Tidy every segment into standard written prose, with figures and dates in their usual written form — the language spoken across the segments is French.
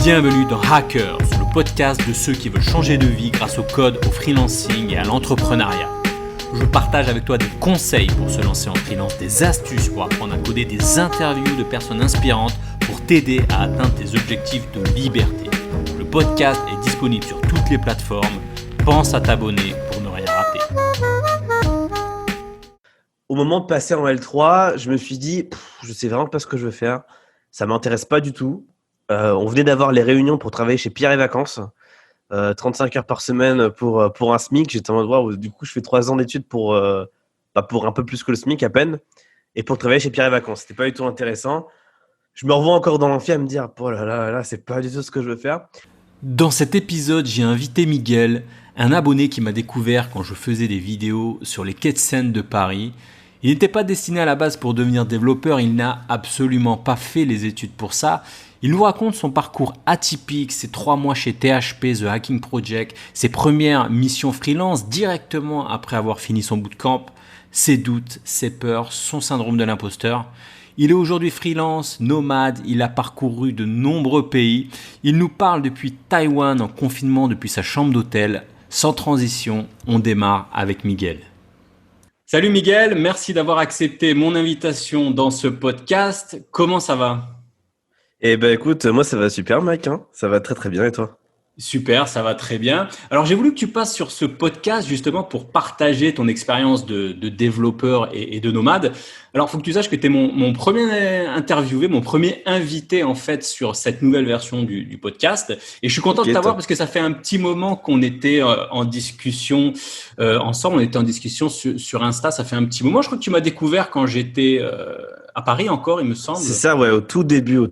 Bienvenue dans Hackers, le podcast de ceux qui veulent changer de vie grâce au code, au freelancing et à l'entrepreneuriat. Je partage avec toi des conseils pour se lancer en freelance, des astuces pour apprendre à coder, des interviews de personnes inspirantes pour t'aider à atteindre tes objectifs de liberté. Le podcast est disponible sur toutes les plateformes. Pense à t'abonner pour ne rien rater. Au moment de passer en L3, je me suis dit, je sais vraiment pas ce que je veux faire. Ça m'intéresse pas du tout. On venait d'avoir les réunions pour travailler chez Pierre et Vacances. 35 heures par semaine pour un SMIC. J'étais en mode, waouh, du coup, je fais 3 ans d'études pour un peu plus que le SMIC à peine. Et pour travailler chez Pierre et Vacances. C'était pas du tout intéressant. Je me revois encore dans l'amphi à me dire, oh là là, c'est pas du tout ce que je veux faire. Dans cet épisode, j'ai invité Miguel, un abonné qui m'a découvert quand je faisais des vidéos sur les quais de Seine de Paris. Il n'était pas destiné à la base pour devenir développeur, il n'a absolument pas fait les études pour ça. Il nous raconte son parcours atypique, ses 3 mois chez THP, The Hacking Project, ses premières missions freelance directement après avoir fini son bootcamp, ses doutes, ses peurs, son syndrome de l'imposteur. Il est aujourd'hui freelance, nomade, il a parcouru de nombreux pays. Il nous parle depuis Taïwan en confinement depuis sa chambre d'hôtel. Sans transition, on démarre avec Miguel. Salut Miguel, merci d'avoir accepté mon invitation dans ce podcast. Comment ça va ? Eh ben écoute, moi ça va super mec, hein. Ça va très très bien et toi ? Super, ça va très bien. Alors j'ai voulu que tu passes sur ce podcast justement pour partager ton expérience de développeur et de nomade. Alors il faut que tu saches que tu es mon premier interviewé, mon premier invité en fait sur cette nouvelle version du podcast. Et je suis content de t'avoir parce que ça fait un petit moment qu'on était en discussion ensemble. On était en discussion sur Insta, ça fait un petit moment. Je crois que tu m'as découvert quand j'étais à Paris encore, il me semble. C'est ça, ouais, au tout début,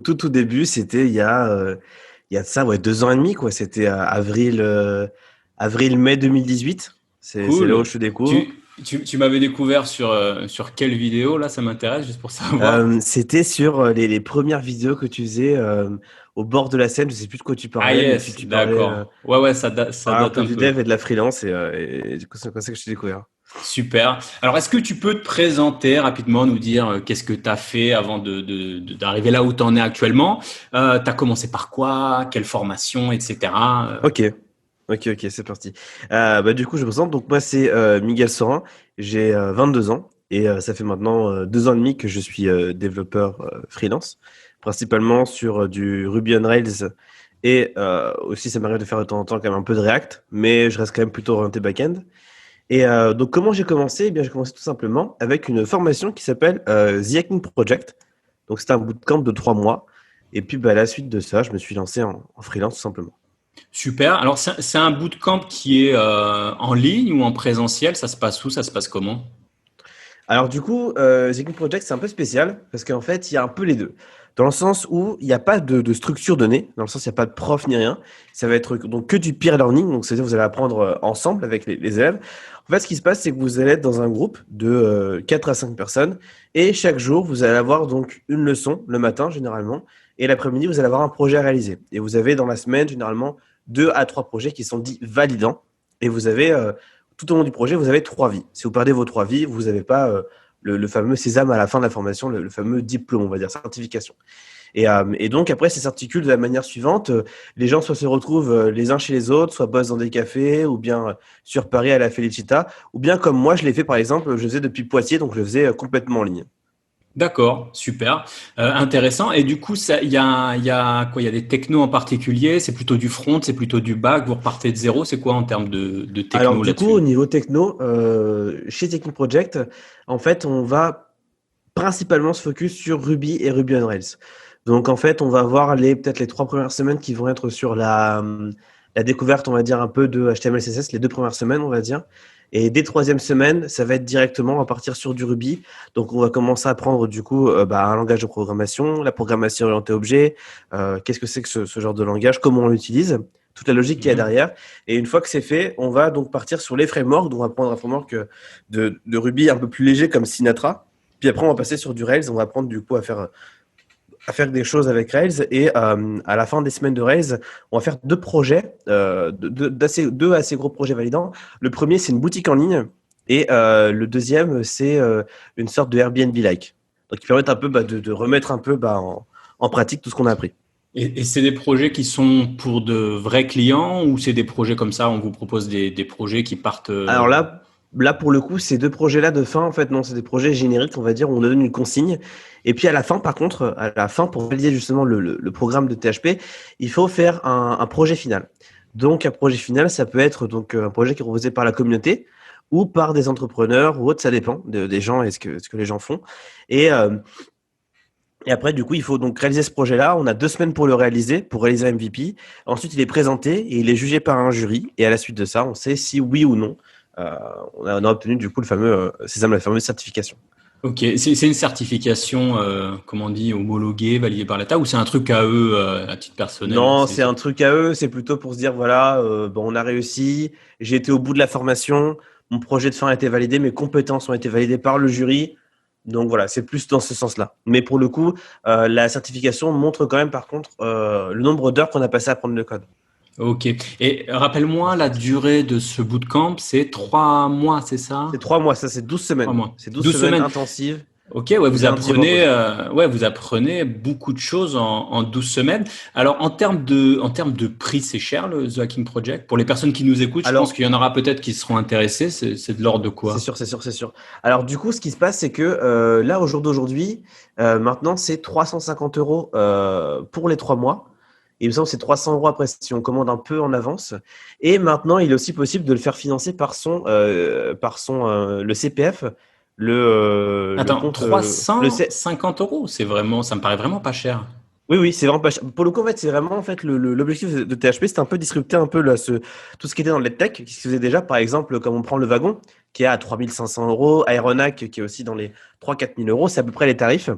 c'était il y a de ça, ouais, 2 ans et demi, quoi. C'était avril-mai 2018. C'est là où je te découvre. Tu m'avais découvert sur quelle vidéo, là, ça m'intéresse, juste pour savoir. C'était sur les premières vidéos que tu faisais au bord de la Seine. Je sais plus de quoi tu parlais. Ah yes, tu d'accord. Ouais, ça date un peu un du peu. dev et de la freelance. Et du coup, c'est comme ça que je t'ai découvert. Super. Alors, est-ce que tu peux te présenter rapidement, nous dire qu'est-ce que tu as fait avant d'arriver là où tu en es actuellement? Tu as commencé par quoi? Quelle formation, etc. Ok, c'est parti. Du coup, je me présente. Donc, moi, c'est Miguel Sorin. J'ai 22 ans et ça fait maintenant 2 ans et demi que je suis développeur freelance, principalement sur du Ruby on Rails et aussi, ça m'arrive de faire de temps en temps quand même un peu de React, mais je reste quand même plutôt orienté back-end. Et donc, comment j'ai commencé? Eh bien, j'ai commencé tout simplement avec une formation qui s'appelle The Hacking Project. Donc, c'était un bootcamp de 3 mois. Et puis, à la suite de ça, je me suis lancé en freelance tout simplement. Super. Alors, c'est un bootcamp qui est en ligne ou en présentiel? Ça se passe où? Ça se passe comment? Alors du coup, The Hacking Project, c'est un peu spécial parce qu'en fait, il y a un peu les deux. Dans le sens où il n'y a pas de structure donnée, dans le sens où il n'y a pas de prof ni rien. Ça va être donc que du peer learning, donc c'est-à-dire que vous allez apprendre ensemble avec les élèves. En fait, ce qui se passe, c'est que vous allez être dans un groupe de 4 à 5 personnes et chaque jour, vous allez avoir donc une leçon le matin généralement et l'après-midi, vous allez avoir un projet à réaliser. Et vous avez dans la semaine généralement 2 à 3 projets qui sont dits validants et vous avez tout au long du projet, vous avez 3 vies. Si vous perdez vos 3 vies, vous n'avez pas le fameux sésame à la fin de la formation, le fameux diplôme, on va dire, certification. Et donc, après, ça s'articule de la manière suivante. Les gens soit se retrouvent les uns chez les autres, soit bossent dans des cafés, ou bien sur Paris à la Felicita, ou bien comme moi, je l'ai fait, par exemple, je le faisais depuis Poitiers, donc je le faisais complètement en ligne. D'accord, super, intéressant. Et du coup, il y a quoi? Il y a des technos en particulier? C'est plutôt du front, c'est plutôt du back? Vous repartez de zéro? C'est quoi en termes de Alors, techno du coup, là-dessus? au niveau techno, chez Technic Project, en fait, on va principalement se focus sur Ruby et Ruby on Rails. Donc, en fait, on va voir peut-être les 3 premières semaines qui vont être sur la découverte, on va dire, un peu de HTML, CSS, les 2 premières semaines, on va dire. Et dès 3e semaine, ça va être directement, on va partir sur du Ruby. Donc, on va commencer à apprendre, du coup, un langage de programmation, la programmation orientée objet, qu'est-ce que c'est que ce genre de langage, comment on l'utilise, toute la logique qu'il y a derrière. Et une fois que c'est fait, on va donc partir sur les frameworks. Donc, on va prendre un framework de Ruby un peu plus léger comme Sinatra. Puis après, on va passer sur du Rails. On va apprendre du coup à faire des choses avec Rails. Et à la fin des semaines de Rails, on va faire 2 projets, 2 assez gros projets validants. Le premier, c'est une boutique en ligne. Et le deuxième, c'est une sorte de Airbnb-like. Donc, qui permet un peu de remettre un peu en pratique tout ce qu'on a appris. Et c'est des projets qui sont pour de vrais clients ou c'est des projets comme ça, on vous propose des projets qui partent Alors là pour le coup, ces deux projets-là de fin, en fait, non, c'est des projets génériques, on va dire, où on donne une consigne. Et puis à la fin, par contre, à la fin, pour valider justement le programme de THP, il faut faire un projet final. Donc un projet final, ça peut être donc un projet qui est proposé par la communauté ou par des entrepreneurs ou autres, ça dépend des gens et ce que les gens font. Et, euh, et après, du coup, il faut donc réaliser ce projet-là. On a 2 semaines pour le réaliser, pour réaliser un MVP. Ensuite, il est présenté et il est jugé par un jury. Et à la suite de ça, on sait si oui ou non, euh, on a obtenu du coup le fameux Sésame, la fameuse certification. Ok, c'est une certification, comment on dit, homologuée, validée par l'État, ou c'est un truc à eux, à titre personnel? Non, c'est un truc à eux. C'est plutôt pour se dire, voilà, bon, on a réussi. J'ai été au bout de la formation. Mon projet de fin a été validé. Mes compétences ont été validées par le jury. Donc voilà, c'est plus dans ce sens-là. Mais pour le coup, la certification montre quand même, par contre, le nombre d'heures qu'on a passé à apprendre le code. Ok. Et rappelle-moi, la durée de ce bootcamp, c'est 3 mois, c'est ça? C'est 3 mois, ça, c'est 3 12 semaines. mois. C'est 12 12 semaines semaines. intensives, Ok, ouais, du lundi au vendredi. vous apprenez beaucoup de choses en 12 semaines. Alors, en termes de prix, c'est cher le The Hacking Project. Pour les personnes qui nous écoutent, je pense Alors, qu'il y en aura peut-être qui seront intéressés. C'est de l'ordre de c'est quoi? sûr, c'est sûr, c'est sûr. Alors, du coup, ce qui se passe, c'est que là, au jour d'aujourd'hui, maintenant, c'est 350 euros pour les 3 mois. Et il me semble que c'est 300 euros après si on commande un peu en avance. Et maintenant, il est aussi possible de le faire financer par le CPF, le Attends, compte, trois cent cinquante euros, c'est vraiment, ça me paraît vraiment pas cher. Oui, oui, c'est vraiment pas cher. Pour le coup, en fait, c'est vraiment en fait l'objectif de THP, c'était un peu disrupter un peu là, tout ce qui était dans le tech, qui se faisait déjà, par exemple, comme on prend le wagon, qui est à 3500 euros, Aeronac, qui est aussi dans les 3 000 à 4 000 euros, c'est à peu près les tarifs.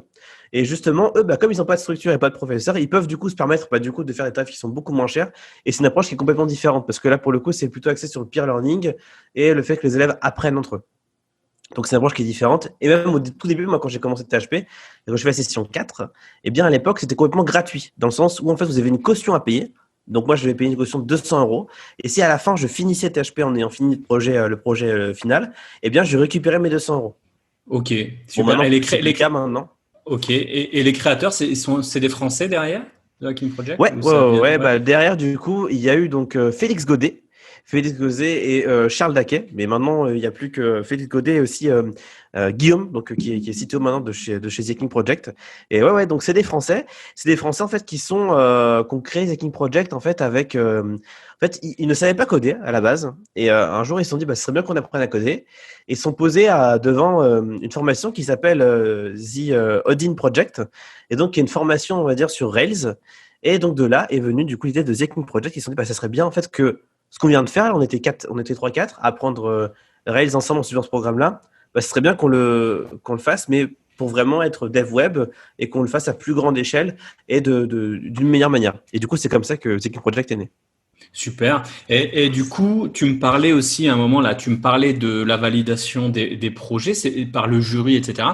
Et justement, eux, bah, comme ils n'ont pas de structure et pas de professeur, ils peuvent du coup se permettre bah, du coup, de faire des tarifs qui sont beaucoup moins chers. Et c'est une approche qui est complètement différente, parce que là, pour le coup, c'est plutôt axé sur le peer learning et le fait que les élèves apprennent entre eux. Donc, c'est une approche qui est différente. Et même au tout début, moi, quand j'ai commencé THP, et quand je fais la session 4, eh bien, à l'époque, c'était complètement gratuit, dans le sens où, en fait, vous avez une caution à payer. Donc, moi, je vais payer une caution de 200 euros. Et si à la fin, je finissais THP en ayant fini le projet final, eh bien, je récupérais mes 200 euros. Ok, Bon, super. maintenant, c'est plus le cas maintenant. Ok, et les créateurs, c'est des Français derrière The Hacking Project Ouais, ou ouais, ça ouais, vient? ouais, Ouais. bah, derrière, du coup, il y a eu donc Félix Godet et Charles Daquet. Mais maintenant, il n'y a plus que Félix Godet et aussi Guillaume, donc qui est CTO maintenant de chez The King Project. Et ouais, ouais, donc c'est des Français. C'est des Français en fait qui ont créé The King Project en fait avec. En fait, ils ne savaient pas coder à la base. Et un jour, ils se sont dit, bah, ce serait bien qu'on apprenne à coder. Et ils se sont posés devant une formation qui s'appelle The Odin Project. Et donc, qui est une formation, on va dire, sur Rails. Et donc de là est venue du coup l'idée de The King Project. Ils se sont dit, bah, ça serait bien en fait que ce qu'on vient de faire, on était 3-4 à apprendre Rails ensemble en suivant ce programme-là. Bah, ce serait bien qu'on le fasse, mais pour vraiment être dev web et qu'on le fasse à plus grande échelle et d'une meilleure manière. Et du coup, c'est comme ça que The King Project est né. Super. Et du coup, tu me parlais aussi à un moment là, tu me parlais de la validation des projets par le jury, etc.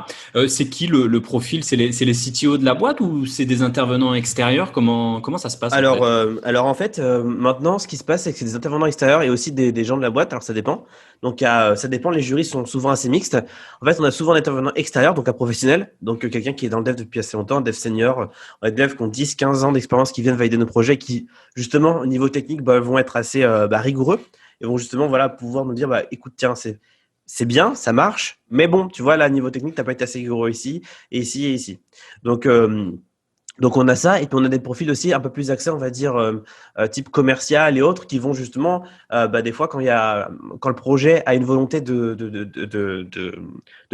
C'est qui le profil? C'est les CTO de la boîte ou c'est des intervenants extérieurs? Comment ça se passe en fait? Alors en fait, maintenant, ce qui se passe, c'est que c'est des intervenants extérieurs et aussi des gens de la boîte. Alors ça dépend. Donc ça dépend. Les jurys sont souvent assez mixtes. En fait, on a souvent un intervenant extérieur, donc un professionnel, donc quelqu'un qui est dans le dev depuis assez longtemps, un dev senior, on a des devs qui ont 10, 15 ans d'expérience qui viennent valider nos projets, qui justement au niveau technique bah, vont être assez rigoureux et vont justement voilà pouvoir nous dire bah écoute tiens c'est bien, ça marche, mais bon tu vois là niveau technique t'as pas été assez rigoureux ici et ici et ici. Donc donc on a ça et puis on a des profils aussi un peu plus axés, on va dire type commercial et autres qui vont justement bah, des fois quand le projet a une volonté de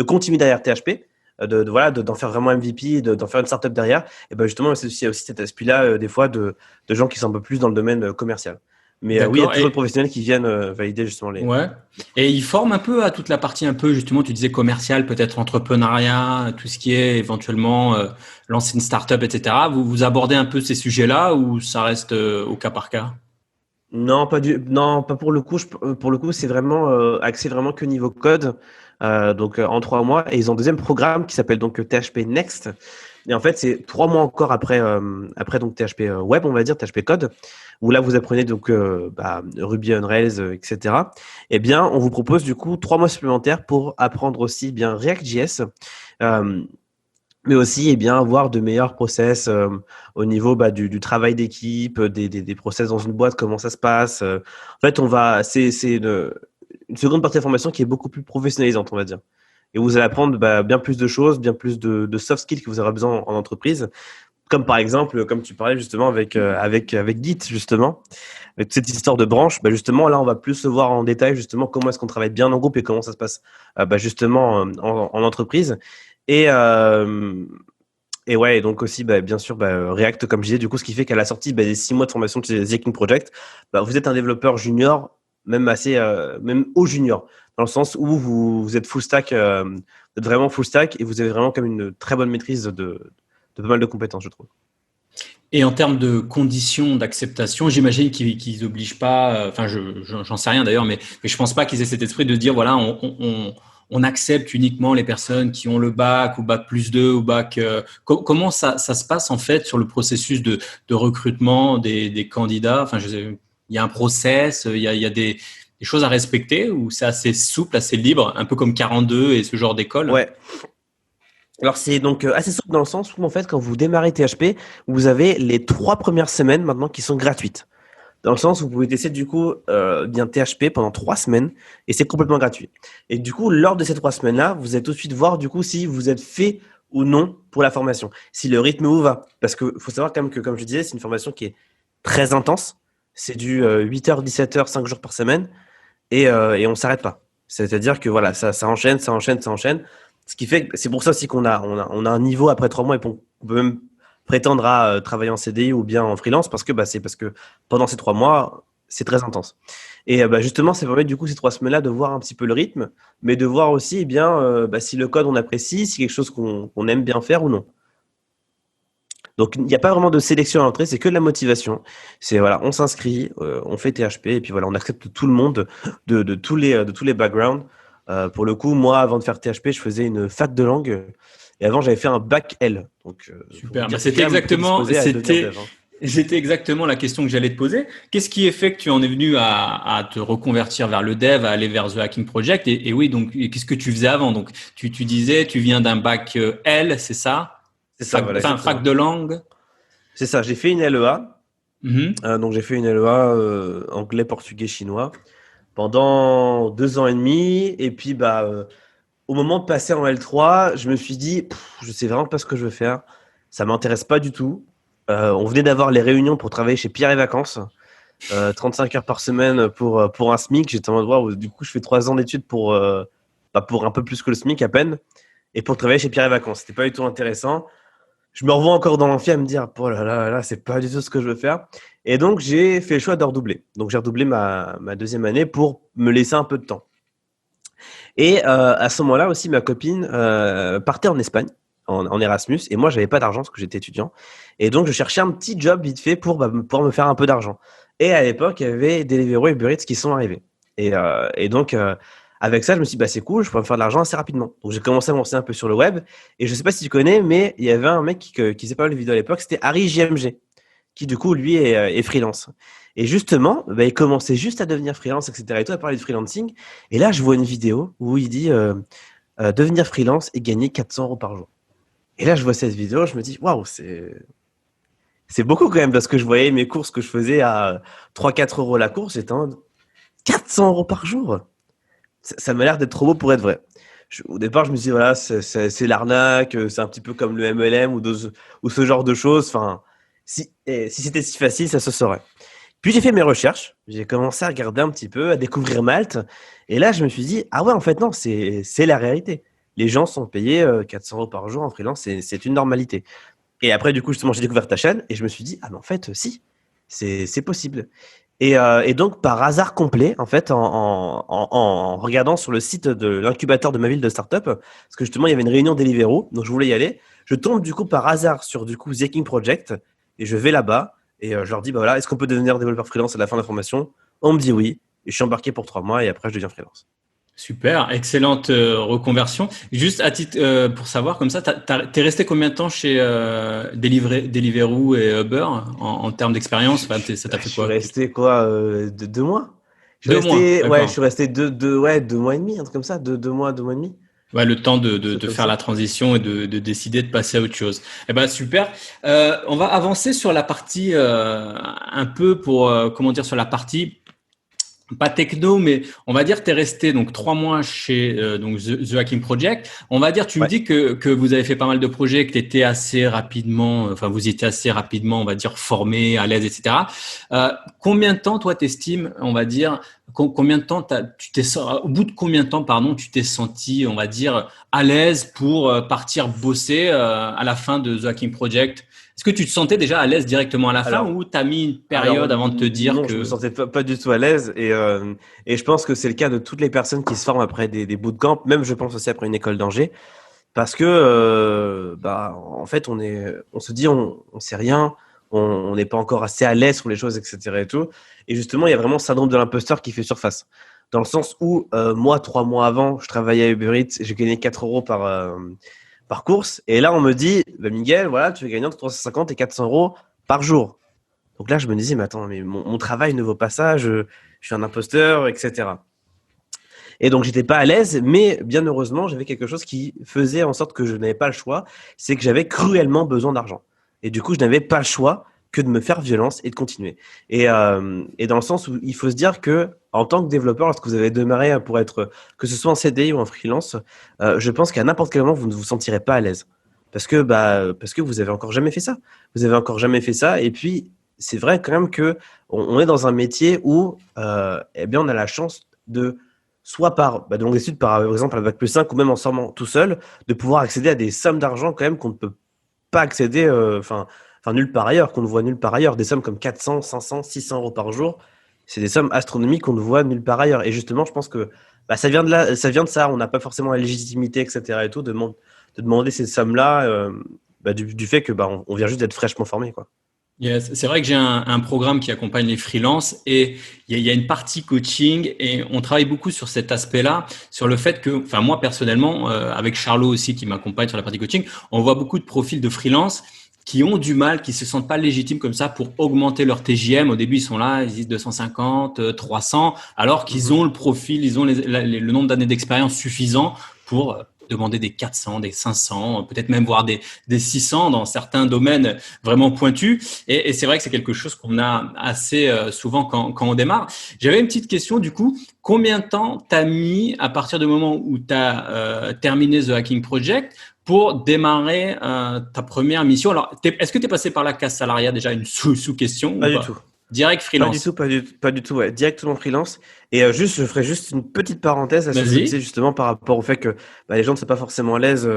continuer derrière THP, voilà d'en faire vraiment MVP, d'en faire une startup derrière et ben justement c'est aussi cet aspect-là des fois de gens qui sont un peu plus dans le domaine commercial. Mais oui, il y a D'accord. toujours des professionnels qui viennent valider justement les. Ouais. Et ils forment un peu à toute la partie un peu justement, tu disais commercial, peut-être entrepreneuriat, tout ce qui est éventuellement lancer une start-up, etc. Vous abordez un peu ces sujets-là ou ça reste au cas par cas? Non, pas pour le coup. Pour le coup, c'est vraiment axé vraiment que niveau code. Donc en 3 mois. Et ils ont un deuxième programme qui s'appelle donc THP Next. Et en fait, c'est 3 mois encore après donc THP Web, on va dire THP Code, où là vous apprenez donc Ruby on Rails, etc. Eh bien, on vous propose du coup 3 mois supplémentaires pour apprendre aussi bien React.js. Euh, mais aussi bien avoir de meilleurs process au niveau du travail d'équipe, des process dans une boîte, comment ça se passe. En fait, c'est une seconde partie de la formation qui est beaucoup plus professionnalisante, on va dire. Et vous allez apprendre bien plus de choses, bien plus de soft skills que vous aurez besoin en entreprise. Comme par exemple, comme tu parlais justement avec Git, justement, avec cette histoire de branche, justement, là, on va plus se voir en détail, justement, comment est-ce qu'on travaille bien en groupe et comment ça se passe, justement, en entreprise. Et, euh, et ouais, et donc aussi, bien sûr, React, comme je disais, du coup, ce qui fait qu'à la sortie des 6 mois de formation de chez The Hacking Project, vous êtes un développeur junior, même même au junior, dans le sens où vous êtes full stack, vous êtes vraiment full stack et vous avez vraiment comme une très bonne maîtrise de pas mal de compétences, je trouve. Et en termes de conditions d'acceptation, j'imagine qu'ils obligent pas, enfin, j'en sais rien d'ailleurs, mais je pense pas qu'ils aient cet esprit de dire, voilà, on accepte uniquement les personnes qui ont le bac ou bac plus 2 ou bac. Comment ça se passe en fait sur le processus de recrutement des candidats? Enfin, il y a un process, il y a des choses à respecter ou c'est assez souple, assez libre, un peu comme 42 et ce genre d'école? Ouais. Alors, c'est donc assez souple dans le sens où, en fait, quand vous démarrez THP, vous avez les 3 premières semaines maintenant qui sont gratuites. Dans le sens où vous pouvez tester du coup bien THP pendant 3 semaines et c'est complètement gratuit. Et du coup, lors de ces 3 semaines-là, vous allez tout de suite voir du coup si vous êtes fait ou non pour la formation, si le rythme vous va. Parce qu'il faut savoir quand même que, comme je disais, c'est une formation qui est très intense. C'est du 8h, 17h, 5 jours par semaine et on ne s'arrête pas. C'est-à-dire que voilà, ça enchaîne, ça enchaîne, ça enchaîne. Ce qui fait que c'est pour ça aussi qu'on a un niveau après 3 mois et qu'on peut même prétendre à travailler en CDI ou bien en freelance c'est parce que pendant ces 3 mois, c'est très intense. Et justement, ça permet du coup ces 3 semaines-là de voir un petit peu le rythme, mais de voir aussi si le code on apprécie, si quelque chose qu'on aime bien faire ou non. Donc il n'y a pas vraiment de sélection à l'entrée, c'est que de la motivation. C'est voilà, on s'inscrit, on fait THP et puis voilà, on accepte tout le monde de tous les backgrounds. Pour le coup, moi, avant de faire THP, je faisais une fac de langue et avant j'avais fait un bac L. Donc pour vous Super. Bah, dire que je suis prédisposé à devenir dev. Hein. C'était exactement la question que j'allais te poser. Qu'est-ce qui est fait que tu en es venu à te reconvertir vers le dev, à aller vers The Hacking Project? Et oui, donc, qu'est-ce que tu faisais avant? Donc, tu disais, tu viens d'un bac L, c'est ça? C'est ça, voilà, Enfin, fac exactement. de langue. C'est ça, j'ai fait une LEA. Mhm. Donc j'ai fait une LEA anglais, portugais, chinois pendant 2 ans et demi. Et puis au moment de passer en L3, je me suis dit, je sais vraiment pas ce que je veux faire. Ça m'intéresse pas du tout. On venait d'avoir les réunions pour travailler chez Pierre et Vacances. 35 heures par semaine pour un SMIC. J'étais en mode, waouh, du coup, je fais 3 ans d'études pour un peu plus que le SMIC à peine. Et pour travailler chez Pierre et Vacances. C'était pas du tout intéressant. Je me revois encore dans l'amphi à me dire, oh là, c'est pas du tout ce que je veux faire. Et donc, j'ai fait le choix de redoubler. Donc, j'ai redoublé ma deuxième année pour me laisser un peu de temps. Et à ce moment-là aussi, ma copine partait en Espagne, en Erasmus, et moi, j'avais pas d'argent parce que j'étais étudiant. Et donc, je cherchais un petit job vite fait pour pouvoir me faire un peu d'argent. Et à l'époque, il y avait Deliveroo et Uber Eats qui sont arrivés. Et donc, avec ça, je me suis dit, c'est cool, je pourrais me faire de l'argent assez rapidement. Donc, j'ai commencé à me lancer un peu sur le web. Et je sais pas si tu connais, mais il y avait un mec qui faisait pas mal de vidéos à l'époque, c'était Harry JMG, qui du coup, lui, est freelance. Et justement, il commençait juste à devenir freelance, etc. Et tout, à parler de freelancing. Et là, je vois une vidéo où il dit devenir freelance et gagner 400 euros par jour. Et là, je vois cette vidéo, je me dis, waouh, c'est beaucoup quand même, parce que je voyais mes courses que je faisais à 3-4 euros la course, j'étais en mode 400 euros par jour. Ça m'a l'air d'être trop beau pour être vrai. Au départ, je me suis dit, voilà, c'est l'arnaque, c'est un petit peu comme le MLM ou ce genre de choses. Enfin, si c'était si facile, ça se saurait. Puis j'ai fait mes recherches, j'ai commencé à regarder un petit peu, à découvrir Malte. Et là, je me suis dit, ah ouais, en fait, non, c'est la réalité. Les gens sont payés 400 euros par jour en freelance, c'est une normalité. Et après, du coup, justement, j'ai découvert ta chaîne et je me suis dit, ah, mais en fait, si, c'est possible. Et donc, par hasard complet, en fait, en regardant sur le site de l'incubateur de ma ville de start-up, parce que justement, il y avait une réunion Deliveroo, donc je voulais y aller, je tombe du coup par hasard sur du coup The Hacking Project et je vais là-bas et je leur dis, voilà, est-ce qu'on peut devenir développeur freelance à la fin de la formation? On me dit oui. Et je suis embarqué pour 3 mois et après, je deviens freelance. Super, excellente reconversion. Juste à titre pour savoir, comme ça, t'es resté combien de temps chez Deliveroo et Uber en termes d'expérience? Enfin, ça t'a Je fait suis quoi? resté quoi, 2 mois? Deux mois, Je d'accord. suis resté 2 mois et demi, un truc comme ça, 2 mois et demi. Ouais, le temps Chose de comme faire ça. la transition et de décider de passer à autre chose. Eh ben super. On va avancer sur la partie un peu pour comment dire sur la partie pas techno, mais on va dire tu es resté donc 3 mois chez donc The Hacking Project. On va dire, tu me Ouais. dis que vous avez fait pas mal de projets, que tu étais assez rapidement, enfin vous étiez assez rapidement, on va dire formé, à l'aise, etc. Combien de temps toi t'estimes, on va dire, combien de temps au bout de combien de temps, pardon, tu t'es senti, on va dire, à l'aise pour partir bosser à la fin de The Hacking Project? Est-ce que tu te sentais déjà à l'aise directement à la fin Alors, ou t'as mis une alors période avant de te dire non, je me que sentais pas du tout à l'aise et je pense que c'est le cas de toutes les personnes qui se forment après des bootcamps, même je pense aussi après une école d'ingé, parce que bah en fait on se dit on sait rien, on n'est pas encore assez à l'aise sur les choses, etc. et tout. Et justement, il y a vraiment ce syndrome de l'imposteur qui fait surface, dans le sens où moi 3 mois avant, je travaillais à Uber Eats et j'ai gagné 4 euros par course, et là on me dit bah, Miguel, voilà, tu vas gagner entre 350 et 400 euros par jour. Donc là, je me disais, mais attends, mais mon travail ne vaut pas ça, je suis un imposteur, etc. Et donc, j'étais pas à l'aise, mais bien heureusement, j'avais quelque chose qui faisait en sorte que je n'avais pas le choix, c'est que j'avais cruellement besoin d'argent. Et du coup, je n'avais pas le choix que de me faire violence et de continuer. Et dans le sens où il faut se dire que, en tant que développeur, lorsque vous avez démarré pour être, que ce soit en CDI ou en freelance, je pense qu'à n'importe quel moment, vous ne vous sentirez pas à l'aise. Parce que vous avez encore jamais fait ça. Vous avez encore jamais fait ça. Et puis, c'est vrai quand même que on est dans un métier où, eh bien, on a la chance de soit de longues études, par exemple, à bac+5 ou même en sortant tout seul, de pouvoir accéder à des sommes d'argent quand même qu'on ne peut pas accéder, nulle part ailleurs, qu'on ne voit nulle part ailleurs. Des sommes comme 400, 500, 600 euros par jour, c'est des sommes astronomiques qu'on ne voit nulle part ailleurs. Et justement, je pense que bah, ça vient de là, ça vient de ça. On n'a pas forcément la légitimité, etc. et tout, de demander ces sommes-là, bah, du fait que bah, on vient juste d'être fraîchement formé, quoi. yes, c'est vrai que j'ai un programme qui accompagne les freelances et il y a une partie coaching et on travaille beaucoup sur cet aspect-là, sur le fait que, enfin moi personnellement, avec Charlot aussi qui m'accompagne sur la partie coaching, on voit beaucoup de profils de freelance qui ont du mal, qui se sentent pas légitimes comme ça pour augmenter leur TJM. Au début, ils sont là, ils disent 250, 300, alors qu'ils Mhm. ont le profil, ils ont le nombre d'années d'expérience suffisant pour demander des 400, des 500, peut-être même voir des 600 dans certains domaines vraiment pointus. Et c'est vrai que c'est quelque chose qu'on a assez souvent quand on démarre. J'avais une petite question du coup. Combien de temps t'as mis à partir du moment où tu as terminé The Hacking Project pour démarrer ta première mission? Alors, est-ce que tu es passé par la case salariat déjà, une sous-question ou Pas du pas? tout. Direct Pas du tout, freelance. pas du tout, ouais. Directement freelance. Et je ferai juste une petite parenthèse à ce que je disais Vas-y. justement par rapport au fait que bah, les gens ne sont pas forcément à l'aise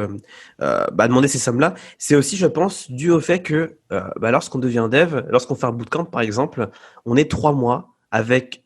à demander ces sommes-là. C'est aussi, je pense, dû au fait que bah, lorsqu'on devient dev, lorsqu'on fait un bootcamp par exemple, on est 3 mois avec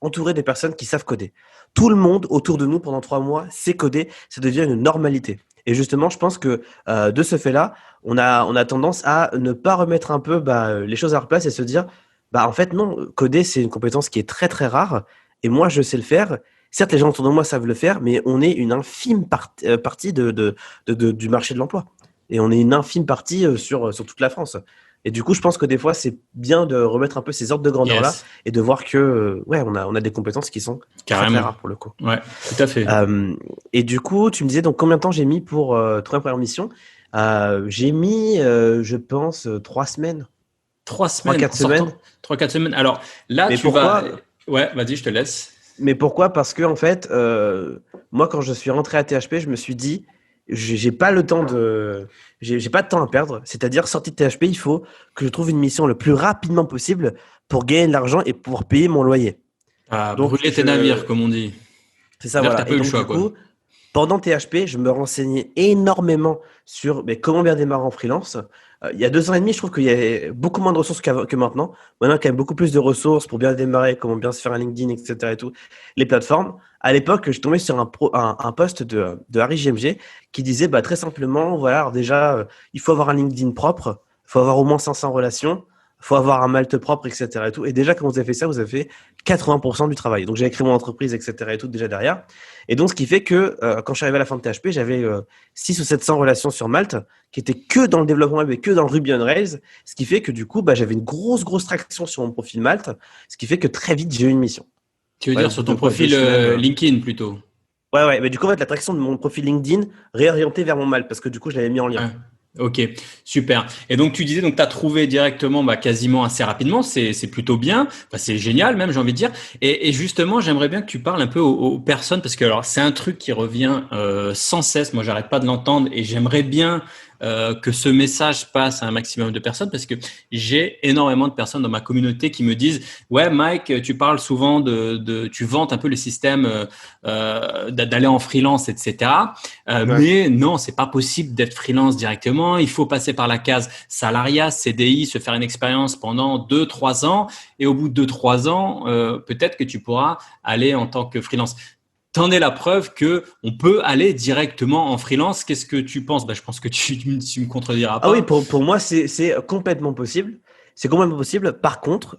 entouré des personnes qui savent coder. Tout le monde autour de nous pendant 3 mois sait coder, ça devient une normalité. Et justement, je pense que de ce fait-là, on a tendance à ne pas remettre un peu bah, les choses à leur place et se dire, bah en fait non, coder c'est une compétence qui est très très rare et moi je sais le faire. Certes, les gens autour de moi savent le faire, mais on est une infime partie du marché de l'emploi. Et on est une infime partie sur toute la France. Et du coup, je pense que des fois, c'est bien de remettre un peu ces ordres de grandeur-là Yes, et de voir que ouais, on a des compétences qui sont très très carrément. rares pour le coup. Ouais, tout à fait. Euh, et du coup, tu me disais donc combien de temps j'ai mis pour trouver ma première mission. J'ai mis, je pense, 3 semaines, Trois trois, semaines quatre en semaines. sortant. 3, 4 semaines. Alors là, Mais tu vas. pourquoi? Ouais, vas-y, je te laisse. Mais pourquoi? Parce que en fait, moi, quand je suis rentré à THP, je me suis dit, j'ai pas le temps j'ai pas de temps à perdre. C'est-à-dire, sorti de THP, il faut que je trouve une mission le plus rapidement possible pour gagner de l'argent et pouvoir payer mon loyer. Donc, Brûler tes navires, comme on dit. c'est ça, C'est-à-dire que t'as voilà. pas Et eu le donc, choix, du quoi. coup, pendant THP, je me renseignais énormément sur mais, comment bien démarrer en freelance. Il y a 2 ans et demi, je trouve qu'il y a beaucoup moins de ressources que maintenant. Maintenant, il y a quand même beaucoup plus de ressources pour bien démarrer, comment bien se faire un LinkedIn, etc. et tout, les plateformes. À l'époque, je tombais sur un post de Harry GMG qui disait bah, très simplement, voilà, alors déjà, il faut avoir un LinkedIn propre, il faut avoir au moins 500 relations, il faut avoir un Malte propre, etc. et tout. Et déjà, quand vous avez fait ça, vous avez fait 80% du travail. Donc, j'ai créé mon entreprise, etc. et tout déjà derrière. Et donc, ce qui fait que quand je suis arrivé à la fin de THP, j'avais 6 ou 700 relations sur Malte qui étaient que dans le développement web et que dans le Ruby on Rails. Ce qui fait que du coup, bah, j'avais une grosse traction sur mon profil Malte. Ce qui fait que très vite, j'ai eu une mission. Tu veux Ouais, au dire bout sur de ton quoi, profil 2 semaines. LinkedIn plutôt? Ouais, mais du coup, en fait, l'attraction de mon profil LinkedIn réorienté vers mon Malte parce que du coup, je l'avais mis en lien. Ouais. Ok, super. Et donc tu disais, donc tu as trouvé directement quasiment assez rapidement, c'est plutôt bien, enfin, c'est génial même, j'ai envie de dire. Et justement, j'aimerais bien que tu parles un peu aux personnes, parce que alors c'est un truc qui revient sans cesse, moi j'arrête pas de l'entendre, et j'aimerais bien que ce message passe à un maximum de personnes, parce que j'ai énormément de personnes dans ma communauté qui me disent, ouais Mike, tu parles souvent tu vantes un peu le système d'aller en freelance, etc. Ouais. Mais non, c'est pas possible d'être freelance directement. Il faut passer par la case salariat, CDI, se faire une expérience pendant 2, 3 ans. Et au bout de 2, 3 ans, peut-être que tu pourras aller en tant que freelance. T'en es la preuve que on peut aller directement en freelance. Qu'est-ce que tu penses? Je pense que tu me contrediras Ah oui, pas. pour moi, c'est complètement possible. C'est complètement possible. Par contre,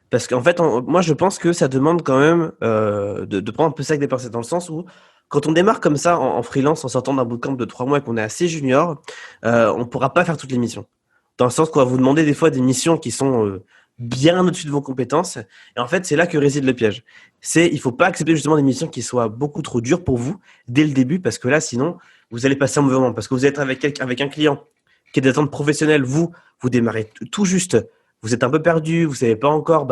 parce qu'en fait, moi, je pense que ça demande quand même de prendre un peu ça avec des pincettes, dans le sens où, quand on démarre comme ça en freelance, en sortant d'un bootcamp de 3 mois et qu'on est assez junior, on ne pourra pas faire toutes les missions. Dans le sens qu'on va vous demander des fois des missions qui sont bien au-dessus de vos compétences. Et en fait, c'est là que réside le piège. Il faut pas accepter justement des missions qui soient beaucoup trop dures pour vous dès le début, parce que là, sinon, vous allez passer un mauvais moment. Parce que vous êtes avec un client qui est d'attente professionnelle, vous démarrez tout juste, vous êtes un peu perdu, vous savez pas encore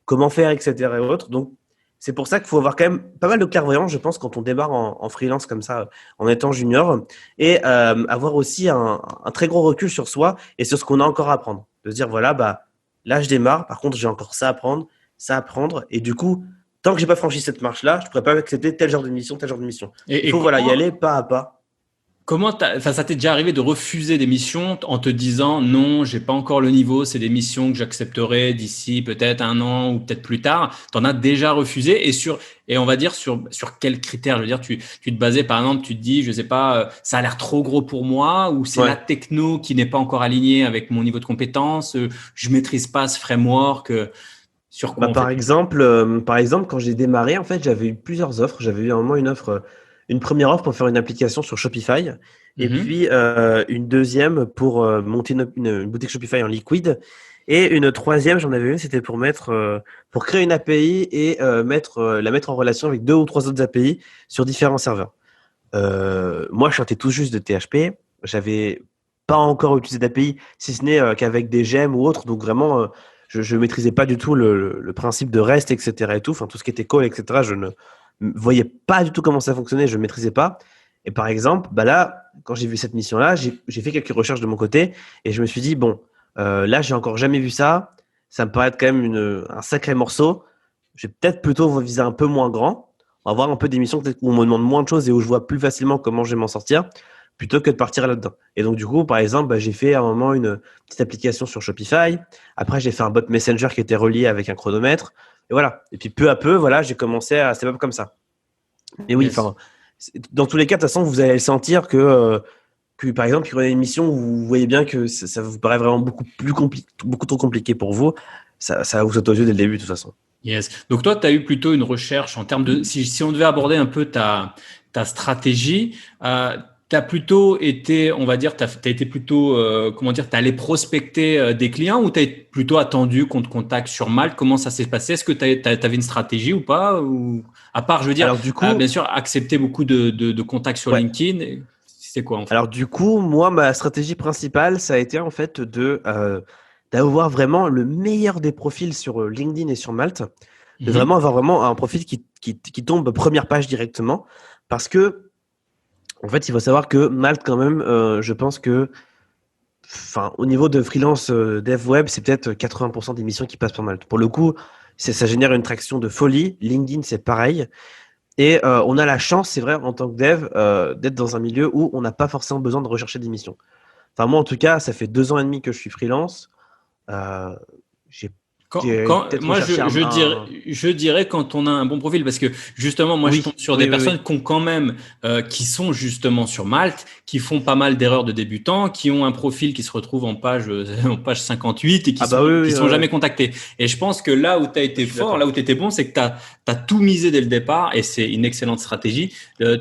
comment faire, etc. et autres. Donc, c'est pour ça qu'il faut avoir quand même pas mal de clairvoyance, je pense, quand on démarre en freelance comme ça, en étant junior, et avoir aussi un très gros recul sur soi et sur ce qu'on a encore à apprendre. De se dire, voilà, là, je démarre, par contre, j'ai encore ça à apprendre, et du coup, tant que j'ai pas franchi cette marche-là, je pourrais pas accepter tel genre de mission, tel genre de mission. Il Et faut, voilà, y comment aller pas à pas. Enfin, ça t'est déjà arrivé de refuser des missions en te disant non, j'ai pas encore le niveau, c'est des missions que j'accepterai d'ici peut-être un an ou peut-être plus tard. T'en as déjà refusé et on va dire sur quels critères? Je veux dire, tu te basais par exemple, tu te dis, je sais pas, ça a l'air trop gros pour moi ou c'est la Ouais. techno qui n'est pas encore alignée avec mon niveau de compétence, je maîtrise pas ce framework, sur quoi on fait? Par exemple, quand j'ai démarré, en fait, j'avais eu plusieurs offres. J'avais eu à un moment une première offre pour faire une application sur Shopify, et Mhm. puis une deuxième pour monter une boutique Shopify en liquide, et une troisième, j'en avais une, c'était pour créer une API et la mettre en relation avec deux ou trois autres API sur différents serveurs. Moi, je sortais tout juste de THP. J'avais pas encore utilisé d'API, si ce n'est qu'avec des gemmes ou autres. Donc vraiment, je maîtrisais pas du tout le principe de REST, etc. et tout. Enfin, tout ce qui était call, etc. Je ne voyais pas du tout comment ça fonctionnait. Je ne maîtrisais pas. Et par exemple, là, quand j'ai vu cette mission-là, j'ai fait quelques recherches de mon côté et je me suis dit, bon, là, j'ai encore jamais vu ça. Ça me paraît être quand même un sacré morceau. Je vais peut-être plutôt viser un peu moins grand. On va voir un peu des missions peut-être où on me demande moins de choses et où je vois plus facilement comment je vais m'en sortir, plutôt que de partir là-dedans. Et donc, du coup, par exemple, j'ai fait à un moment une petite application sur Shopify. Après, j'ai fait un bot Messenger qui était relié avec un chronomètre. Et voilà. Et puis, peu à peu, voilà, j'ai commencé à step up comme ça. Et oui, Yes. enfin, dans tous les cas, de toute façon, vous allez sentir que par exemple, il y aurait une mission où vous voyez bien que ça vous paraît vraiment beaucoup trop compliqué pour vous. Ça va vous sauter aux yeux dès le début, de toute façon. Yes. Donc toi, tu as eu plutôt une recherche en termes de... Si on devait aborder un peu ta stratégie, tu as plutôt été, on va dire, tu as été plutôt, comment dire, tu allé prospecter des clients ou tu as plutôt attendu qu'on te contacte sur Malte? Comment ça s'est passé? Est-ce que tu avais une stratégie ou pas? Ou à part, je veux dire, Alors, du bien coup, sûr, accepter beaucoup de contacts sur ouais. LinkedIn. C'est quoi en fait? Alors du coup, moi, ma stratégie principale, ça a été en fait d'avoir vraiment le meilleur des profils sur LinkedIn et sur Malte, de Mhm. vraiment avoir vraiment un profil qui tombe première page directement, parce que en fait, il faut savoir que Malte quand même, je pense que, enfin, au niveau de freelance dev web, c'est peut-être 80% des missions qui passent par Malte. Pour le coup, ça génère une traction de folie. LinkedIn, c'est pareil. Et on a la chance, c'est vrai, en tant que dev, d'être dans un milieu où on n'a pas forcément besoin de rechercher des missions. Enfin, moi, en tout cas, ça fait 2 ans et demi que je suis freelance. Euh, j'ai j'ai peut-être Moi, recherché je dirais quand on a un bon profil, parce que justement, moi, je tombe Oui, sur des oui, oui, personnes oui. qui ont quand même, qui sont justement sur Malte, qui font pas mal d'erreurs de débutants, qui ont un profil qui se retrouve en page, en page 58 et Ah bah oui, qui oui, sont ouais, jamais ouais. contactés. Et je pense que là où tu as Je été suis fort, là où d'accord. tu étais bon, c'est que tu as tout misé dès le départ, et c'est une excellente stratégie,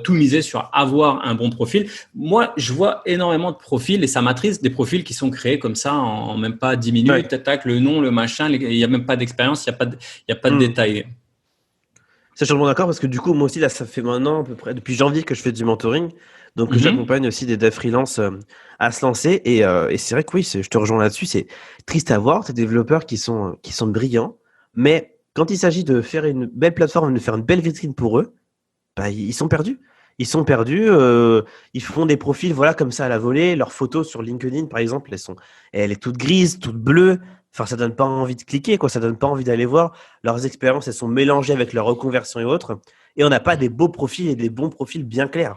tout miser sur avoir un bon profil. Moi, je vois énormément de profils et ça m'attriste des profils qui sont créés comme ça en même pas 10 minutes. Ouais. Attaque le nom, le machin, il n'y a même pas d'expérience, il n'y a pas de Hmm. détails. C'est totalement d'accord parce que du coup, moi aussi, là, ça fait maintenant à peu près depuis janvier que je fais du mentoring. Donc, Mhm. j'accompagne aussi des devs freelance à se lancer. Et c'est vrai que oui, je te rejoins là-dessus. C'est triste à voir, ces développeurs qui sont brillants. Mais quand il s'agit de faire une belle plateforme, de faire une belle vitrine pour eux, bah, ils sont perdus. Ils sont perdus. Ils font des profils, voilà, comme ça à la volée. Leurs photos sur LinkedIn, par exemple, elle est toute grise, toute bleue. Enfin, ça donne pas envie de cliquer, quoi. Ça donne pas envie d'aller voir. Leurs expériences, elles sont mélangées avec leur reconversion et autres. Et on n'a pas des beaux profils et des bons profils bien clairs.